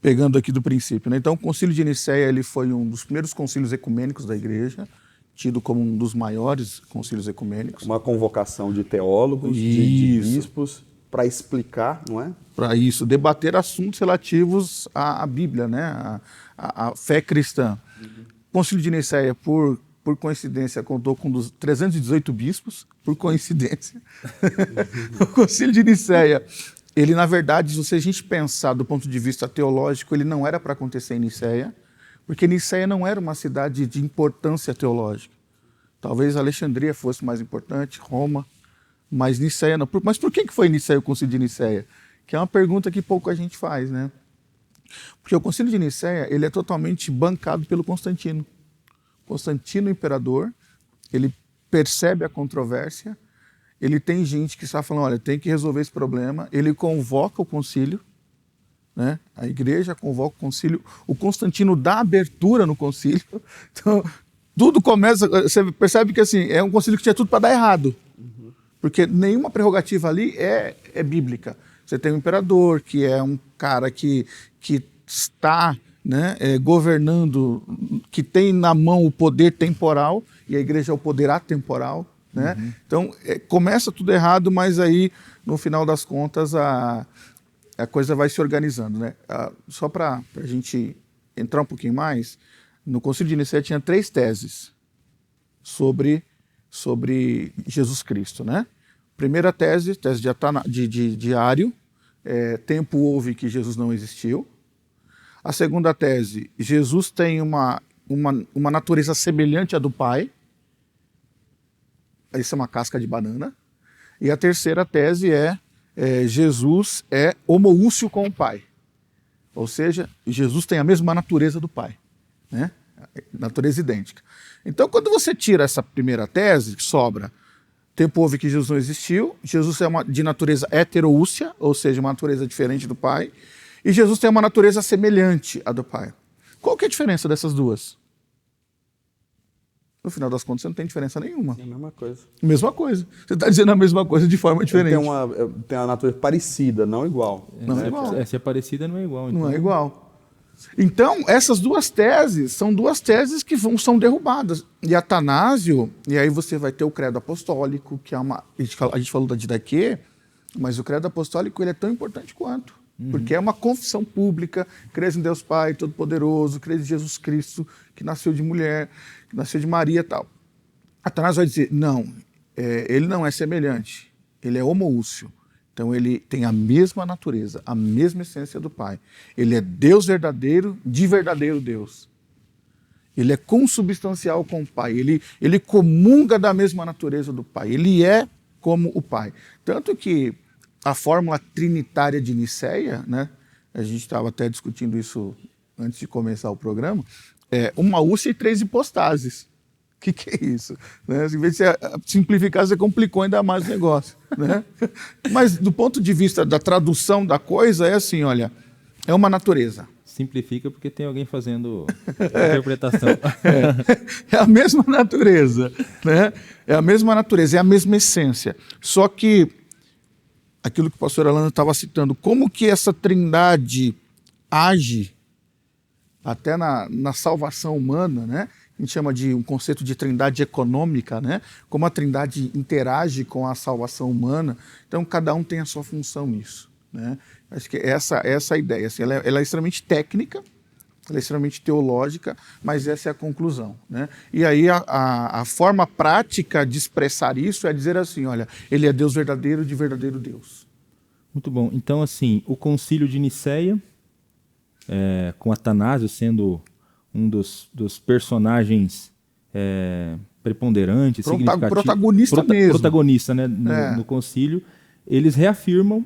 [SPEAKER 2] Pegando aqui do princípio, né? Então, o Concílio de Nicéia, ele foi um dos primeiros concílios ecumênicos da igreja, tido como um dos maiores concílios ecumênicos.
[SPEAKER 3] Uma convocação de teólogos, de bispos, para explicar, não é?
[SPEAKER 2] Para isso, debater assuntos relativos à Bíblia, né? À fé cristã. O Concílio de Nicéia, por coincidência, contou com 318 bispos, por coincidência. O Concílio de Nicéia, ele, na verdade, se a gente pensar do ponto de vista teológico, ele não era para acontecer em Nicéia, porque Nicéia não era uma cidade de importância teológica. Talvez Alexandria fosse mais importante, Roma, mas Nicéia não. Mas por que foi Nicéia o Concílio de Nicéia? Que é uma pergunta que pouco a gente faz, né? Porque o Concílio de Nicéia, ele é totalmente bancado pelo Constantino. Constantino, imperador, ele percebe a controvérsia, ele tem gente que está falando, olha, tem que resolver esse problema, ele convoca o concílio, né? A igreja convoca o concílio, o Constantino dá abertura no concílio, então tudo começa, você percebe que assim, é um concílio que tinha tudo para dar errado, porque nenhuma prerrogativa ali é bíblica. Você tem um imperador, que é um cara que está, né, governando, que tem na mão o poder temporal, e a igreja é o poder atemporal. Né? Então, começa tudo errado, mas aí, no final das contas, a coisa vai se organizando. Né? Só para a gente entrar um pouquinho mais, no Concílio de Nicéia tinha 3 teses sobre Jesus Cristo. Né? Primeira tese de Ário, tempo houve que Jesus não existiu. A segunda tese, Jesus tem uma natureza semelhante à do Pai. Isso é uma casca de banana. E a terceira tese Jesus é homoúcio com o Pai. Ou seja, Jesus tem a mesma natureza do Pai. Né? Natureza idêntica. Então, quando você tira essa primeira tese, sobra tempo houve que Jesus não existiu, Jesus é de natureza heteroúcia, ou seja, uma natureza diferente do Pai, e Jesus tem uma natureza semelhante à do Pai. Qual que é a diferença dessas duas? No final das contas, você não tem diferença nenhuma.
[SPEAKER 3] É a mesma coisa.
[SPEAKER 2] Mesma coisa. Você está dizendo a mesma coisa de forma diferente.
[SPEAKER 3] Tem uma natureza parecida, não igual.
[SPEAKER 2] Não é igual.
[SPEAKER 1] Se é parecida, não é igual. Então.
[SPEAKER 2] Não é igual. Então, essas duas teses são duas teses que são derrubadas. E Atanásio, e aí você vai ter o credo apostólico, que é a gente falou da Didaquê, mas o credo apostólico ele é tão importante quanto. Porque é uma confissão pública, crês em Deus Pai Todo-Poderoso, crês em Jesus Cristo, que nasceu de mulher, que nasceu de Maria e tal. Atanásio vai dizer, não, ele não é semelhante, ele é homoúcio. Então ele tem a mesma natureza, a mesma essência do Pai. Ele é Deus verdadeiro, de verdadeiro Deus. Ele é consubstancial com o Pai, ele comunga da mesma natureza do Pai, ele é como o Pai. Tanto que a fórmula trinitária de Nicéia, né, a gente estava até discutindo isso antes de começar o programa, uma ússia e 3 hipostases. O que é isso? Né? Em vez de simplificar, você complicou ainda mais o negócio. Né? Mas do ponto de vista da tradução da coisa, é assim, olha, é uma natureza.
[SPEAKER 1] Simplifica porque tem alguém fazendo interpretação.
[SPEAKER 2] É a mesma natureza. Né? É a mesma natureza, é a mesma essência. Só que aquilo que o pastor Alano estava citando, como que essa trindade age até na salvação humana, né? A gente chama de um conceito de trindade econômica, né? Como a trindade interage com a salvação humana. Então, cada um tem a sua função nisso. Né? Acho que essa é a ideia. Assim, ela é extremamente técnica, ela é extremamente teológica, mas essa é a conclusão. Né? E aí a forma prática de expressar isso é dizer assim, olha, ele é Deus verdadeiro de verdadeiro Deus.
[SPEAKER 1] Muito bom. Então, assim, o Concílio de Nicéia, com Atanásio sendo um dos personagens preponderantes, significativos. Protagonista, né, no concílio, eles reafirmam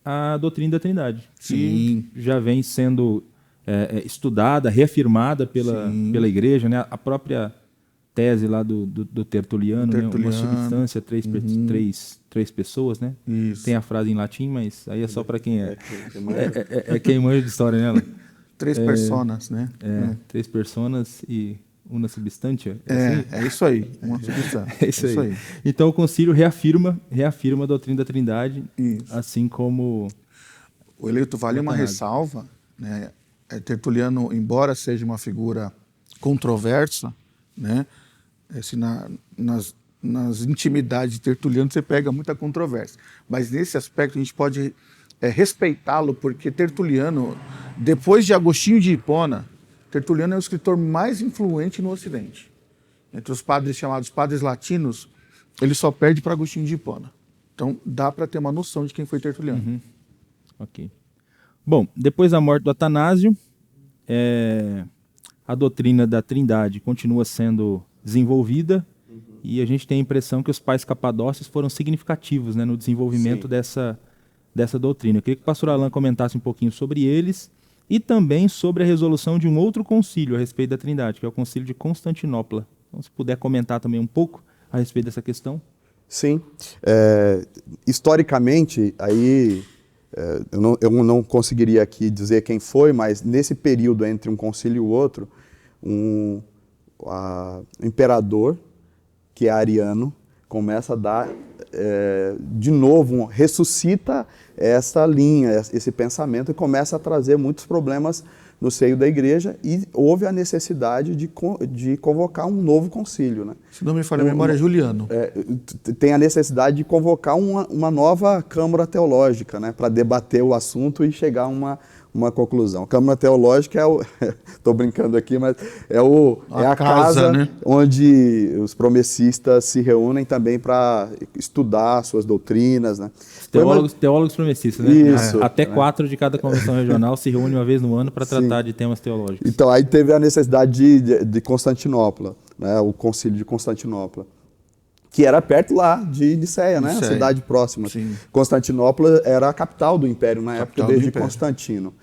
[SPEAKER 1] a doutrina da Trindade.
[SPEAKER 2] Sim.
[SPEAKER 1] Que já vem sendo estudada, reafirmada pela igreja, né? A própria tese lá do Tertuliano, né? Uma substância, três pessoas, né?
[SPEAKER 2] Isso.
[SPEAKER 1] Tem a frase em latim, mas aí é só para quem quem manja de história, né?
[SPEAKER 2] 3 personas, né?
[SPEAKER 1] 3 personas e uma substância.
[SPEAKER 2] É isso aí, uma substância.
[SPEAKER 1] É isso aí. Então o concílio reafirma a doutrina da Trindade,
[SPEAKER 2] isso.
[SPEAKER 1] Assim como...
[SPEAKER 2] O Eleito vale uma ressalva, né? Tertuliano, embora seja uma figura controversa, né? Assim, nas intimidades de Tertuliano você pega muita controvérsia. Mas nesse aspecto a gente pode respeitá-lo, porque Tertuliano, depois de Agostinho de Hipona, Tertuliano é o escritor mais influente no Ocidente. Entre os padres chamados padres latinos, ele só perde para Agostinho de Hipona. Então dá para ter uma noção de quem foi Tertuliano.
[SPEAKER 1] Ok. Bom, depois da morte do Atanásio, a doutrina da Trindade continua sendo desenvolvida e a gente tem a impressão que os pais capadócios foram significativos, né, no desenvolvimento dessa doutrina. Eu queria que o pastor Alan comentasse um pouquinho sobre eles e também sobre a resolução de um outro concílio a respeito da Trindade, que é o Concílio de Constantinopla. Então, se puder comentar também um pouco a respeito dessa questão.
[SPEAKER 3] Sim. Historicamente, aí eu não conseguiria aqui dizer quem foi, mas nesse período entre um concílio e o outro, um imperador, que é ariano, começa a dar, de novo, ressuscita essa linha, esse pensamento, e começa a trazer muitos problemas no seio da igreja, e houve a necessidade de convocar um novo concílio, né?
[SPEAKER 2] Se não me falha a memória, é Juliano.
[SPEAKER 3] Tem a necessidade de convocar uma nova Câmara Teológica, né, para debater o assunto e chegar a uma conclusão. A Câmara Teológica estou brincando aqui, mas é a casa, né, onde os promessistas se reúnem também para estudar suas doutrinas, né?
[SPEAKER 1] Teólogos promessistas, né?
[SPEAKER 3] Isso.
[SPEAKER 1] Até 4 de cada convenção regional se reúnem uma vez no ano para tratar de temas teológicos.
[SPEAKER 3] Então aí teve a necessidade de Constantinopla, né, o Concílio de Constantinopla, que era perto lá de Niceia, né? A cidade próxima. Sim. Constantinopla era a capital do Império na época, desde Constantino.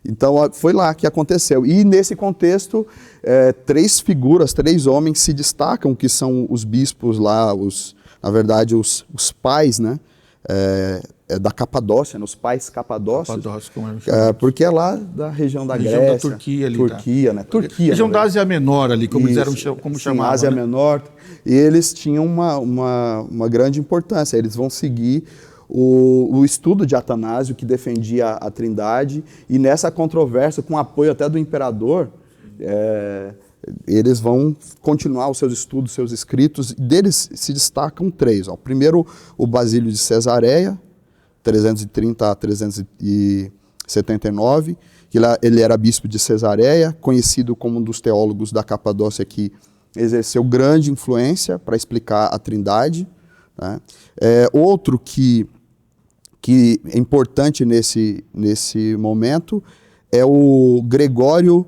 [SPEAKER 3] Então foi lá que aconteceu. E nesse contexto, 3 figuras, 3 homens se destacam, que são os bispos lá, na verdade os pais, né? Da Capadócia, né? Os pais capadócios, porque é lá da região da Grécia,
[SPEAKER 2] da Turquia ali,
[SPEAKER 3] né? Turquia,
[SPEAKER 2] região da Ásia Menor ali, como chamavam,
[SPEAKER 3] Ásia,
[SPEAKER 2] né?
[SPEAKER 3] Menor. E eles tinham uma grande importância. Eles vão seguir o estudo de Atanásio, que defendia a Trindade, e nessa controvérsia, com apoio até do imperador, eles vão continuar os seus estudos, seus escritos, e deles se destacam 3. Ó. Primeiro, o Basílio de Cesareia, 330 a 379, que ele era bispo de Cesareia, conhecido como um dos teólogos da Capadócia que exerceu grande influência para explicar a Trindade, né? Outro que é importante nesse momento é o Gregório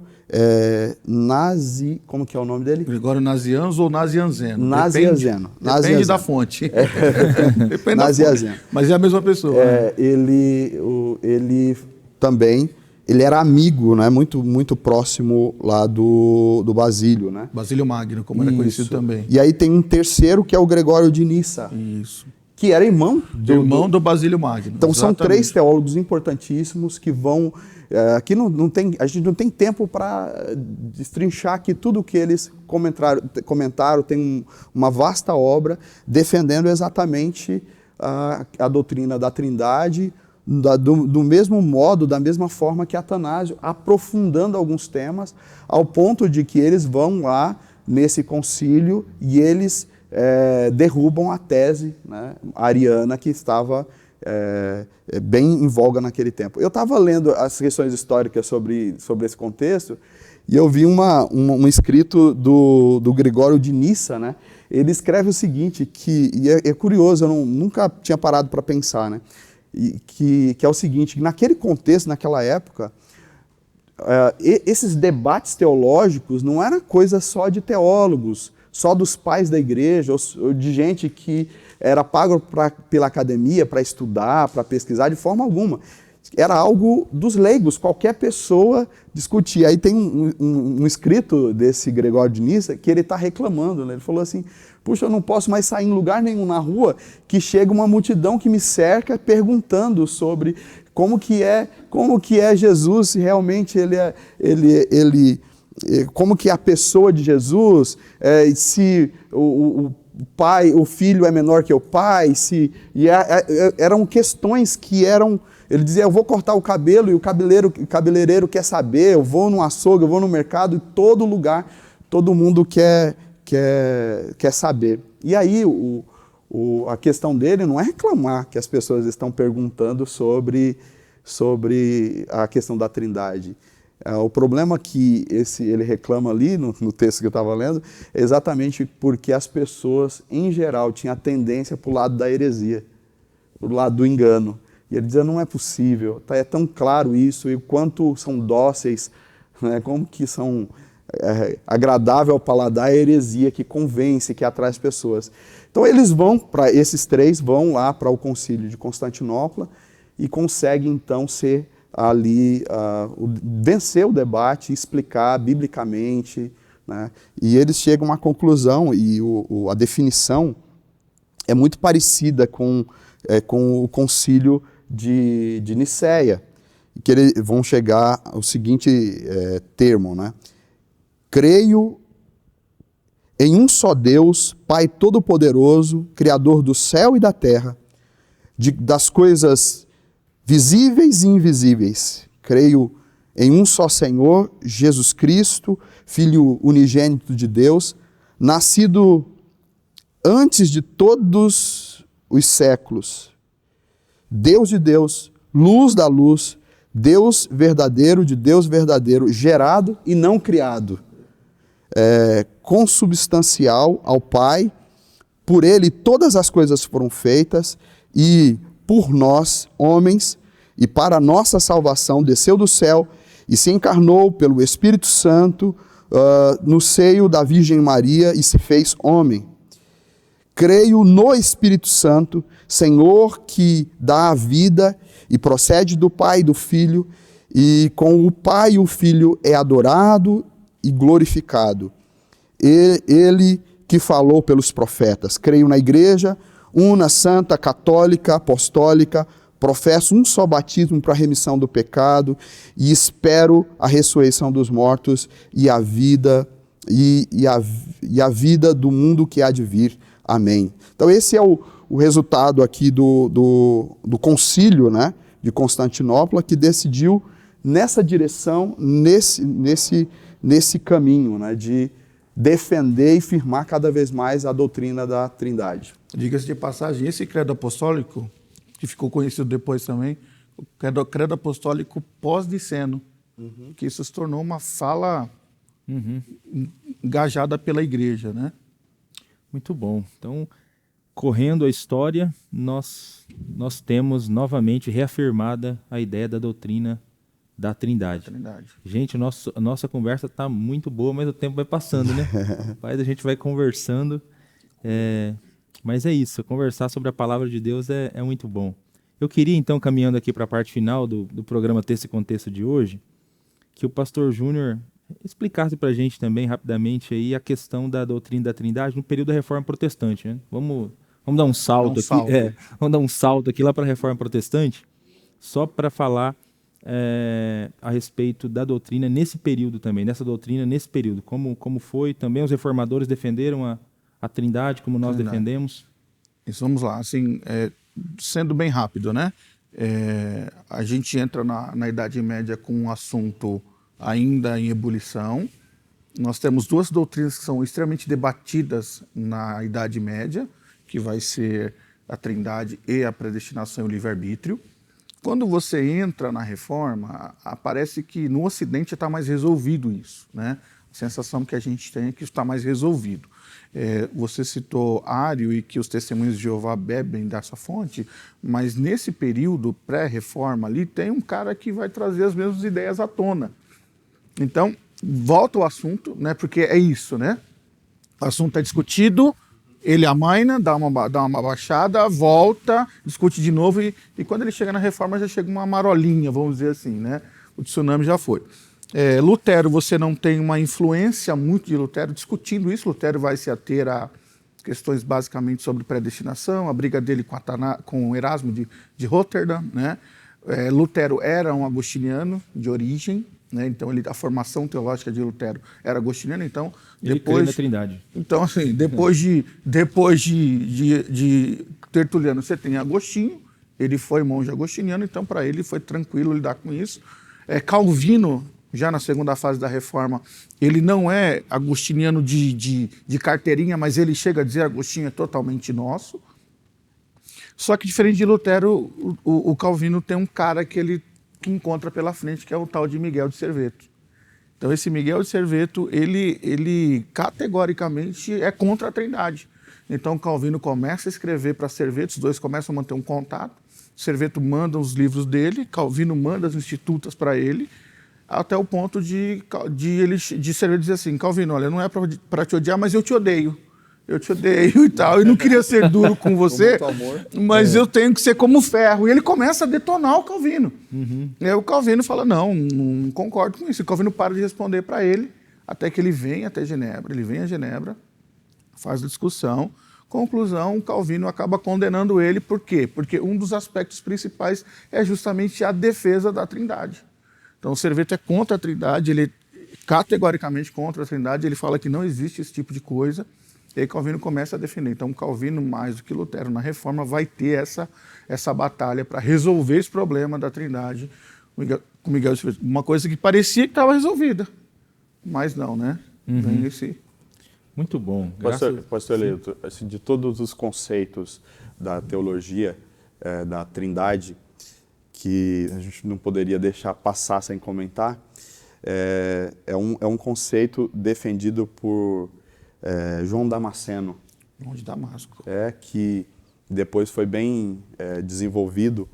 [SPEAKER 3] como que é o nome dele?
[SPEAKER 2] Gregório Nazianzo ou Nazianzeno?
[SPEAKER 3] Nazianzeno.
[SPEAKER 2] Depende da fonte. Depende
[SPEAKER 3] Nazianzeno.
[SPEAKER 2] Da fonte. Mas é a mesma pessoa. Né?
[SPEAKER 3] Ele também... Ele era amigo, né, muito, muito próximo lá do Basílio, né?
[SPEAKER 2] Basílio Magno, como era conhecido também.
[SPEAKER 3] E aí tem um terceiro, que é o Gregório de Nissa.
[SPEAKER 2] Isso.
[SPEAKER 3] Que era irmão
[SPEAKER 2] do Basílio Magno.
[SPEAKER 3] Então exatamente. São 3 teólogos importantíssimos que vão... Aqui a gente não tem tempo para destrinchar aqui tudo o que eles comentaram. Tem uma vasta obra defendendo exatamente a doutrina da Trindade, do mesmo modo, da mesma forma que Atanásio, aprofundando alguns temas, ao ponto de que eles vão lá nesse concílio e eles derrubam a tese, né, ariana que estava bem em voga naquele tempo. Eu estava lendo as questões históricas sobre esse contexto e eu vi um escrito do Gregório de Nissa, né? Ele escreve o seguinte, e é curioso, eu nunca tinha parado para pensar, né? Que é o seguinte, que naquele contexto, naquela época, esses debates teológicos não era coisa só de teólogos, só dos pais da igreja, ou de gente que era pago pela academia para estudar, para pesquisar, de forma alguma. Era algo dos leigos, qualquer pessoa discutia. Aí tem um escrito desse Gregório de Nissa que ele está reclamando, né? Ele falou assim, puxa, eu não posso mais sair em lugar nenhum na rua que chega uma multidão que me cerca perguntando sobre como que é Jesus, se realmente como que é a pessoa de Jesus, se o filho é menor que o pai, eram questões que eram... Ele dizia, eu vou cortar o cabelo e o cabeleireiro quer saber, eu vou no açougue, eu vou no mercado, em todo lugar, todo mundo quer saber. E aí a questão dele não é reclamar que as pessoas estão perguntando sobre a questão da Trindade. O problema que ele reclama ali, no texto que eu estava lendo, é exatamente porque as pessoas, em geral, tinham a tendência para o lado da heresia, para o lado do engano. E ele dizia, não é possível, é tão claro isso, e o quanto são dóceis, né, como que são agradável ao paladar a heresia que convence, que atrai as pessoas. Então esses 3 vão lá para o concílio de Constantinopla e conseguem então ser ali vencer o debate, explicar biblicamente, né? E eles chegam a uma conclusão, e a definição é muito parecida com o concílio de Nicéia, que eles vão chegar ao seguinte termo, né? Creio em um só Deus, Pai Todo-Poderoso, Criador do céu e da terra, das coisas visíveis e invisíveis. Creio em um só Senhor, Jesus Cristo, Filho unigênito de Deus, nascido antes de todos os séculos, Deus de Deus, luz da luz, Deus verdadeiro de Deus verdadeiro, gerado e não criado, consubstancial ao Pai, por Ele todas as coisas foram feitas, e por nós, homens, e para a nossa salvação, desceu do céu e se encarnou pelo Espírito Santo no seio da Virgem Maria e se fez homem. Creio no Espírito Santo, Senhor que dá a vida e procede do Pai e do Filho, e com o Pai e o Filho é adorado e glorificado. Ele que falou pelos profetas. Creio na Igreja, una, santa, católica, apostólica, professo um só batismo para a remissão do pecado e espero a ressurreição dos mortos e a vida vida do mundo que há de vir. Amém. Então esse é o resultado aqui do concílio, né, de Constantinopla, que decidiu nessa direção, nesse caminho, né, de defender e firmar cada vez mais a doutrina da Trindade.
[SPEAKER 2] Diga-se de passagem, esse credo apostólico, que ficou conhecido depois também, o credo apostólico pós-Niceno, que isso se tornou uma fala engajada pela igreja, né?
[SPEAKER 1] Muito bom. Então, correndo a história, nós temos novamente reafirmada a ideia da doutrina da Trindade. Gente, a nossa conversa está muito boa, mas o tempo vai passando, né? Rapaz, a gente vai conversando. Mas é isso, conversar sobre a palavra de Deus é muito bom. Eu queria, então, caminhando aqui para a parte final do programa Texto e Contexto de hoje, que o pastor Júnior explicasse para a gente também, rapidamente, aí, a questão da doutrina da Trindade no período da Reforma Protestante, né? Vamos dar um salto aqui. Vamos dar um salto aqui lá para a Reforma Protestante, só para falar a respeito da doutrina nesse período também, dessa doutrina nesse período, como foi também os reformadores defenderam a Trindade, como nós defendemos.
[SPEAKER 2] Isso, vamos lá, assim, sendo bem rápido, né? A gente entra na Idade Média com um assunto ainda em ebulição. Nós temos duas doutrinas que são extremamente debatidas na Idade Média, que vai ser a Trindade e a predestinação e o livre-arbítrio. Quando você entra na Reforma, parece que no Ocidente está mais resolvido isso, né? A sensação que a gente tem é que isso está mais resolvido. Você citou Ário e que os testemunhos de Jeová bebem dessa fonte, mas nesse período pré-reforma ali tem um cara que vai trazer as mesmas ideias à tona. Então, volta ao assunto, né? Porque é isso, né? O assunto é discutido, ele amaina, dá uma baixada, volta, discute de novo e quando ele chega na reforma já chega uma marolinha, vamos dizer assim, né? O tsunami já foi. Lutero, você não tem uma influência muito de Lutero discutindo isso. Lutero vai se ater a questões basicamente sobre predestinação, a briga dele com Erasmo de Roterdã, né? Lutero era um agostiniano de origem, né? Então a formação teológica de Lutero era agostiniana. Então
[SPEAKER 1] ele crê na Trindade.
[SPEAKER 2] Então assim, depois de Tertuliano, você tem Agostinho. Ele foi monge agostiniano, então para ele foi tranquilo lidar com isso. Calvino, já na segunda fase da Reforma, ele não é agostiniano de carteirinha, mas ele chega a dizer Agostinho é totalmente nosso. Só que diferente de Lutero, o Calvino tem um cara que encontra pela frente, que é o tal de Miguel de Serveto. Então esse Miguel de Serveto, ele categoricamente é contra a Trindade. Então Calvino começa a escrever para Serveto, os dois começam a manter um contato. Serveto manda os livros dele, Calvino manda as institutas para ele, até o ponto de Serveto dizer assim: Calvino, olha, não é para te odiar, mas eu te odeio. eu te odeio e tal, e não queria ser duro com você, mas eu tenho que ser como ferro. E ele começa a detonar o Calvino. E aí o Calvino fala, não concordo com isso. E o Calvino para de responder para ele, até que ele vem até Genebra. Ele vem a Genebra, faz a discussão. Conclusão, Calvino acaba condenando ele. Por quê? Porque um dos aspectos principais é justamente a defesa da Trindade. Então o Serveto é contra a Trindade, ele é categoricamente contra a Trindade, ele fala que não existe esse tipo de coisa. E aí Calvino começa a defender. Então Calvino, mais do que Lutero na Reforma, vai ter essa batalha para resolver esse problema da Trindade com Miguel de Serveto. Uma coisa que parecia que estava resolvida, mas não, né? Vem esse...
[SPEAKER 1] Muito bom.
[SPEAKER 3] Pastor Eleito, assim, de todos os conceitos da teologia, da Trindade, que a gente não poderia deixar passar sem comentar, é um conceito defendido por João Damasceno.
[SPEAKER 2] João de Damasco.
[SPEAKER 3] Que depois foi bem desenvolvido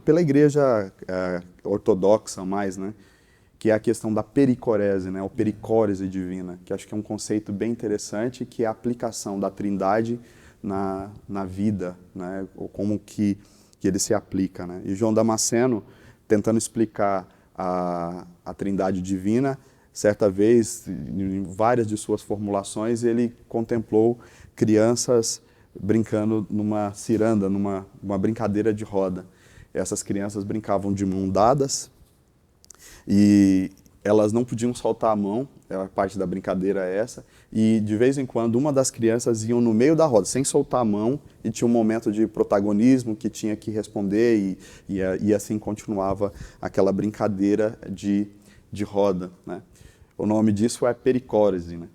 [SPEAKER 3] pela igreja ortodoxa mais, né? Que é a questão da pericorese, né? Ou pericórese divina, que acho que é um conceito bem interessante, que é a aplicação da Trindade na vida, né? Ou como que ele se aplica, né? E João Damasceno, tentando explicar a Trindade divina, certa vez, em várias de suas formulações, ele contemplou crianças brincando numa ciranda, numa brincadeira de roda. Essas crianças brincavam de mão dadas e elas não podiam soltar a mão, a parte da brincadeira é essa, e de vez em quando uma das crianças iam no meio da roda, sem soltar a mão, e tinha um momento de protagonismo que tinha que responder e assim continuava aquela brincadeira de roda, né? O nome disso é pericórese, né?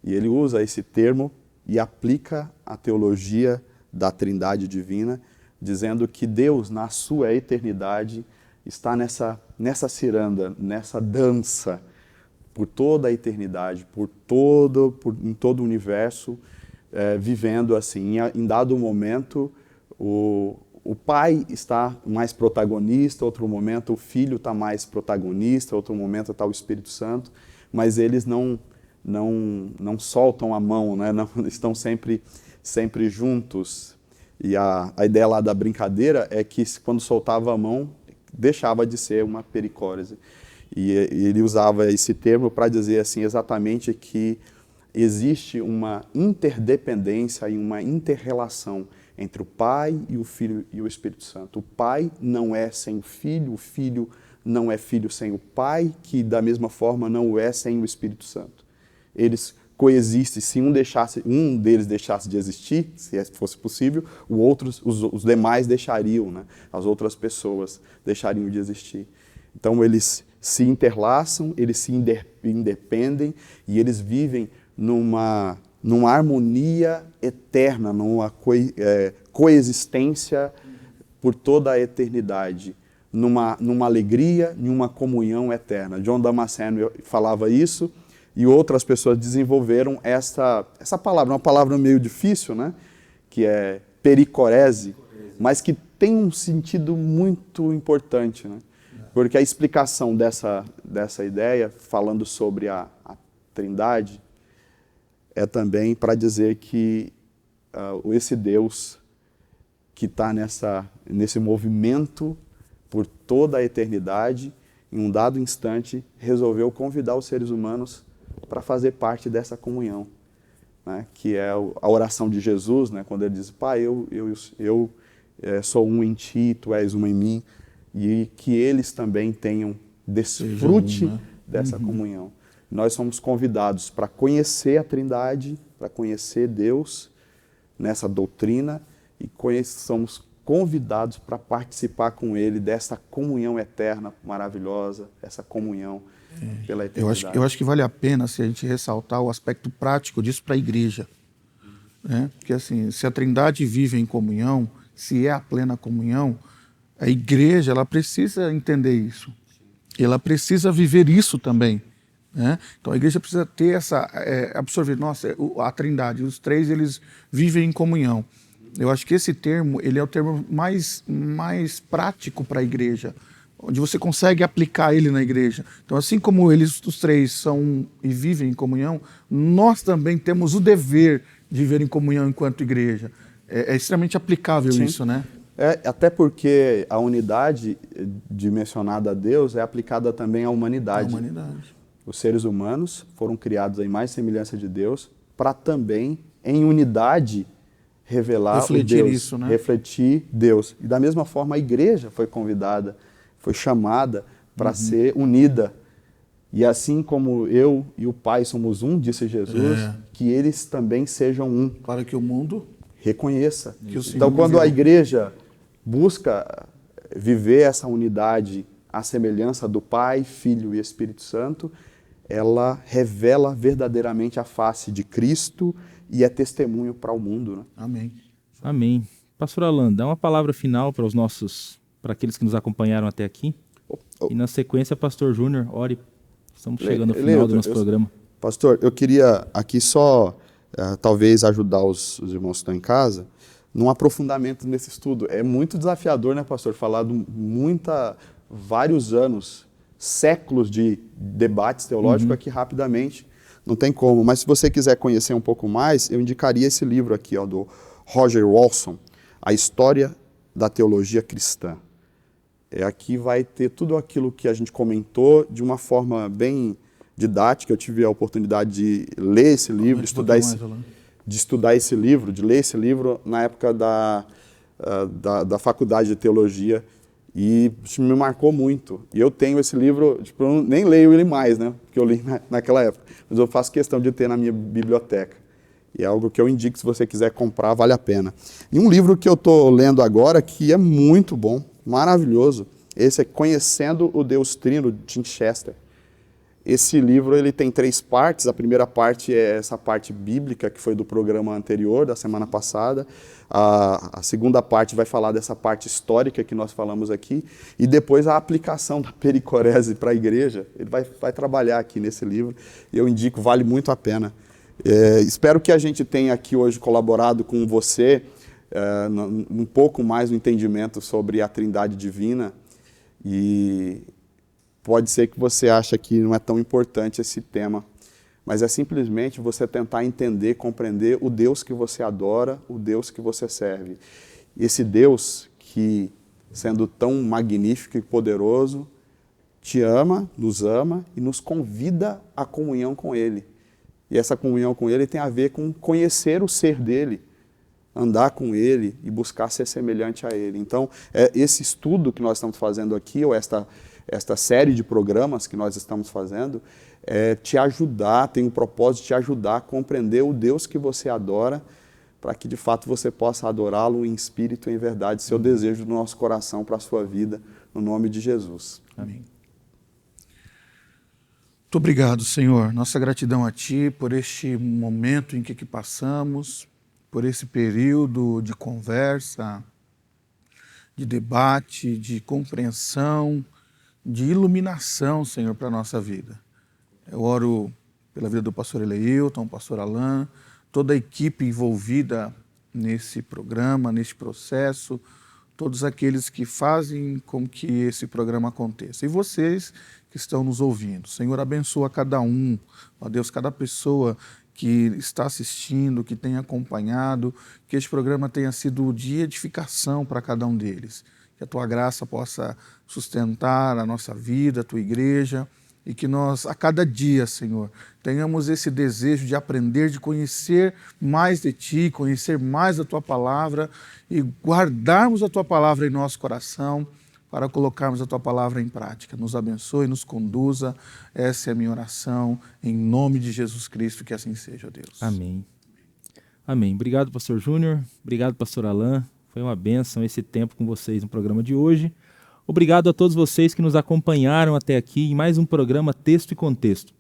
[SPEAKER 3] E ele usa esse termo e aplica a teologia da Trindade divina, dizendo que Deus, na sua eternidade, está nessa ciranda, nessa dança, por toda a eternidade, em todo o universo, vivendo assim. Em dado momento, o pai está mais protagonista, outro momento o filho está mais protagonista, outro momento está o Espírito Santo, mas eles não soltam a mão, né? Não, estão sempre juntos. E a ideia lá da brincadeira é que quando soltava a mão, deixava de ser uma pericórese. E ele usava esse termo para dizer assim, exatamente que existe uma interdependência e uma inter-relação entre o Pai e o Filho e o Espírito Santo. O Pai não é sem o Filho não é filho sem o Pai, que da mesma forma não o é sem o Espírito Santo. Eles coexistem. Se um deles deixasse de existir, se fosse possível, os demais deixariam, né? As outras pessoas deixariam de existir. Então eles se interlaçam, eles se independem e eles vivem numa harmonia eterna, numa coexistência por toda a eternidade, numa alegria, numa comunhão eterna. João Damasceno falava isso e outras pessoas desenvolveram essa palavra, uma palavra meio difícil, né? Que é pericorese, mas que tem um sentido muito importante, né? Porque a explicação dessa ideia, falando sobre a Trindade, é também para dizer que esse Deus que está nesse movimento por toda a eternidade, em um dado instante, resolveu convidar os seres humanos para fazer parte dessa comunhão, né? Que é a oração de Jesus, né? Quando ele diz, Pai, eu sou um em ti, tu és um em mim, e que eles também desfrute dessa comunhão. Nós somos convidados para conhecer a Trindade, para conhecer Deus nessa doutrina, e somos convidados para participar com Ele dessa comunhão eterna, maravilhosa, essa comunhão pela eternidade.
[SPEAKER 2] Eu acho que vale a pena se a gente ressaltar o aspecto prático disso para a igreja, né? Porque assim, se a Trindade vive em comunhão, se é a plena comunhão, a igreja ela precisa entender isso. Ela precisa viver isso também, né? Então a igreja precisa ter absorver, nossa, a Trindade, os três eles vivem em comunhão. Eu acho que esse termo, ele é o termo mais prático para a igreja, onde você consegue aplicar ele na igreja. Então, assim como eles, os três, são e vivem em comunhão, nós também temos o dever de viver em comunhão enquanto igreja. É extremamente aplicável
[SPEAKER 3] Sim.
[SPEAKER 2] isso, né?
[SPEAKER 3] Até porque a unidade dimensionada a Deus é aplicada também à humanidade.
[SPEAKER 2] A humanidade.
[SPEAKER 3] Os seres humanos foram criados em mais semelhança de Deus para também, em unidade, revelar
[SPEAKER 2] Refletir
[SPEAKER 3] o Deus,
[SPEAKER 2] isso, né?
[SPEAKER 3] refletir Deus. E da mesma forma a igreja foi convidada, foi chamada para ser unida. E assim como eu e o Pai somos um, disse Jesus, que eles também sejam um.
[SPEAKER 2] Para que o mundo
[SPEAKER 3] Reconheça.
[SPEAKER 2] Que o Senhor
[SPEAKER 3] Então, quando
[SPEAKER 2] enviou.
[SPEAKER 3] a igreja busca viver essa unidade à semelhança do Pai, Filho e Espírito Santo, ela revela verdadeiramente a face de Cristo e é testemunho para o mundo, né?
[SPEAKER 2] Amém.
[SPEAKER 1] Amém. Pastor Alan, dá uma palavra final para para aqueles que nos acompanharam até aqui. E na sequência, Pastor Júnior, ore. Estamos chegando ao final do nosso programa.
[SPEAKER 3] Pastor, eu queria aqui só, talvez, ajudar os irmãos que estão em casa num aprofundamento nesse estudo. É muito desafiador, né, pastor, falar de vários anos, séculos de debates teológicos aqui rapidamente. Não tem como, mas se você quiser conhecer um pouco mais, eu indicaria esse livro aqui, ó, do Roger Walson, A História da Teologia Cristã. Aqui vai ter tudo aquilo que a gente comentou de uma forma bem didática. Eu tive a oportunidade de ler esse livro, de estudar esse livro, de ler esse livro na época da faculdade de teologia, e isso me marcou muito. E eu tenho esse livro, tipo, eu nem leio ele mais, né? Porque eu li naquela época, mas eu faço questão de ter na minha biblioteca. E é algo que eu indico, se você quiser comprar, vale a pena. E um livro que eu estou lendo agora, que é muito bom, maravilhoso, esse é Conhecendo o Deus Trino, de Tim Chester. Esse livro ele tem 3 partes. A primeira parte é essa parte bíblica, que foi do programa anterior, da semana passada. A segunda parte vai falar dessa parte histórica que nós falamos aqui. E depois a aplicação da pericorese para a igreja. Ele vai trabalhar aqui nesse livro. E eu indico, vale muito a pena. Espero que a gente tenha aqui hoje colaborado com você um pouco mais no entendimento sobre a Trindade Divina. E pode ser que você ache que não é tão importante esse tema, mas é simplesmente você tentar entender, compreender o Deus que você adora, o Deus que você serve. Esse Deus que, sendo tão magnífico e poderoso, te ama e nos convida à comunhão com Ele. E essa comunhão com Ele tem a ver com conhecer o ser dEle, andar com Ele e buscar ser semelhante a Ele. Então, esse estudo que nós estamos fazendo aqui, ou esta série de programas que nós estamos fazendo, te ajudar, tem o propósito de te ajudar a compreender o Deus que você adora, para que de fato você possa adorá-lo em espírito e em verdade, seu desejo do nosso coração para a sua vida, no nome de Jesus.
[SPEAKER 2] Amém. Muito obrigado, Senhor. Nossa gratidão a Ti por este momento em que passamos, por esse período de conversa, de debate, de compreensão, de iluminação, Senhor, para a nossa vida. Eu oro pela vida do pastor Eleilton, pastor Alan, toda a equipe envolvida nesse programa, nesse processo, todos aqueles que fazem com que esse programa aconteça. E vocês que estão nos ouvindo. Senhor, abençoa cada um, ó Deus, cada pessoa que está assistindo, que tem acompanhado, que este programa tenha sido de edificação para cada um deles. Que a Tua graça possa sustentar a nossa vida, a Tua igreja, e que nós, a cada dia, Senhor, tenhamos esse desejo de aprender, de conhecer mais de Ti, conhecer mais da Tua palavra e guardarmos a Tua palavra em nosso coração para colocarmos a Tua palavra em prática. Nos abençoe, nos conduza. Essa é a minha oração, em nome de Jesus Cristo, que assim seja, Deus.
[SPEAKER 1] Amém. Amém. Obrigado, pastor Júnior. Obrigado, pastor Alan. Foi uma bênção esse tempo com vocês no programa de hoje. Obrigado a todos vocês que nos acompanharam até aqui em mais um programa Texto e Contexto.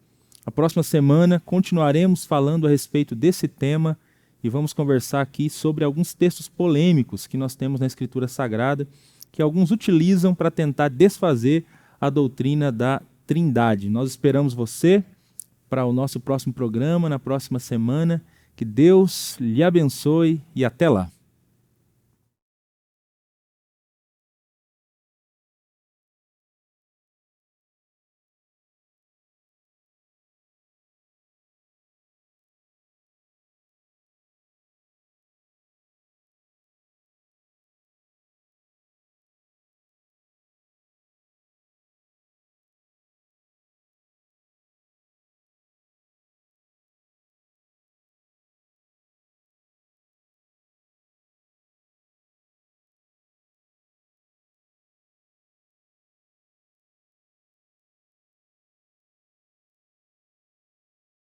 [SPEAKER 1] A próxima semana continuaremos falando a respeito desse tema e vamos conversar aqui sobre alguns textos polêmicos que nós temos na Escritura Sagrada, que alguns utilizam para tentar desfazer a doutrina da Trindade. Nós esperamos você para o nosso próximo programa, na próxima semana. Que Deus lhe abençoe e até lá.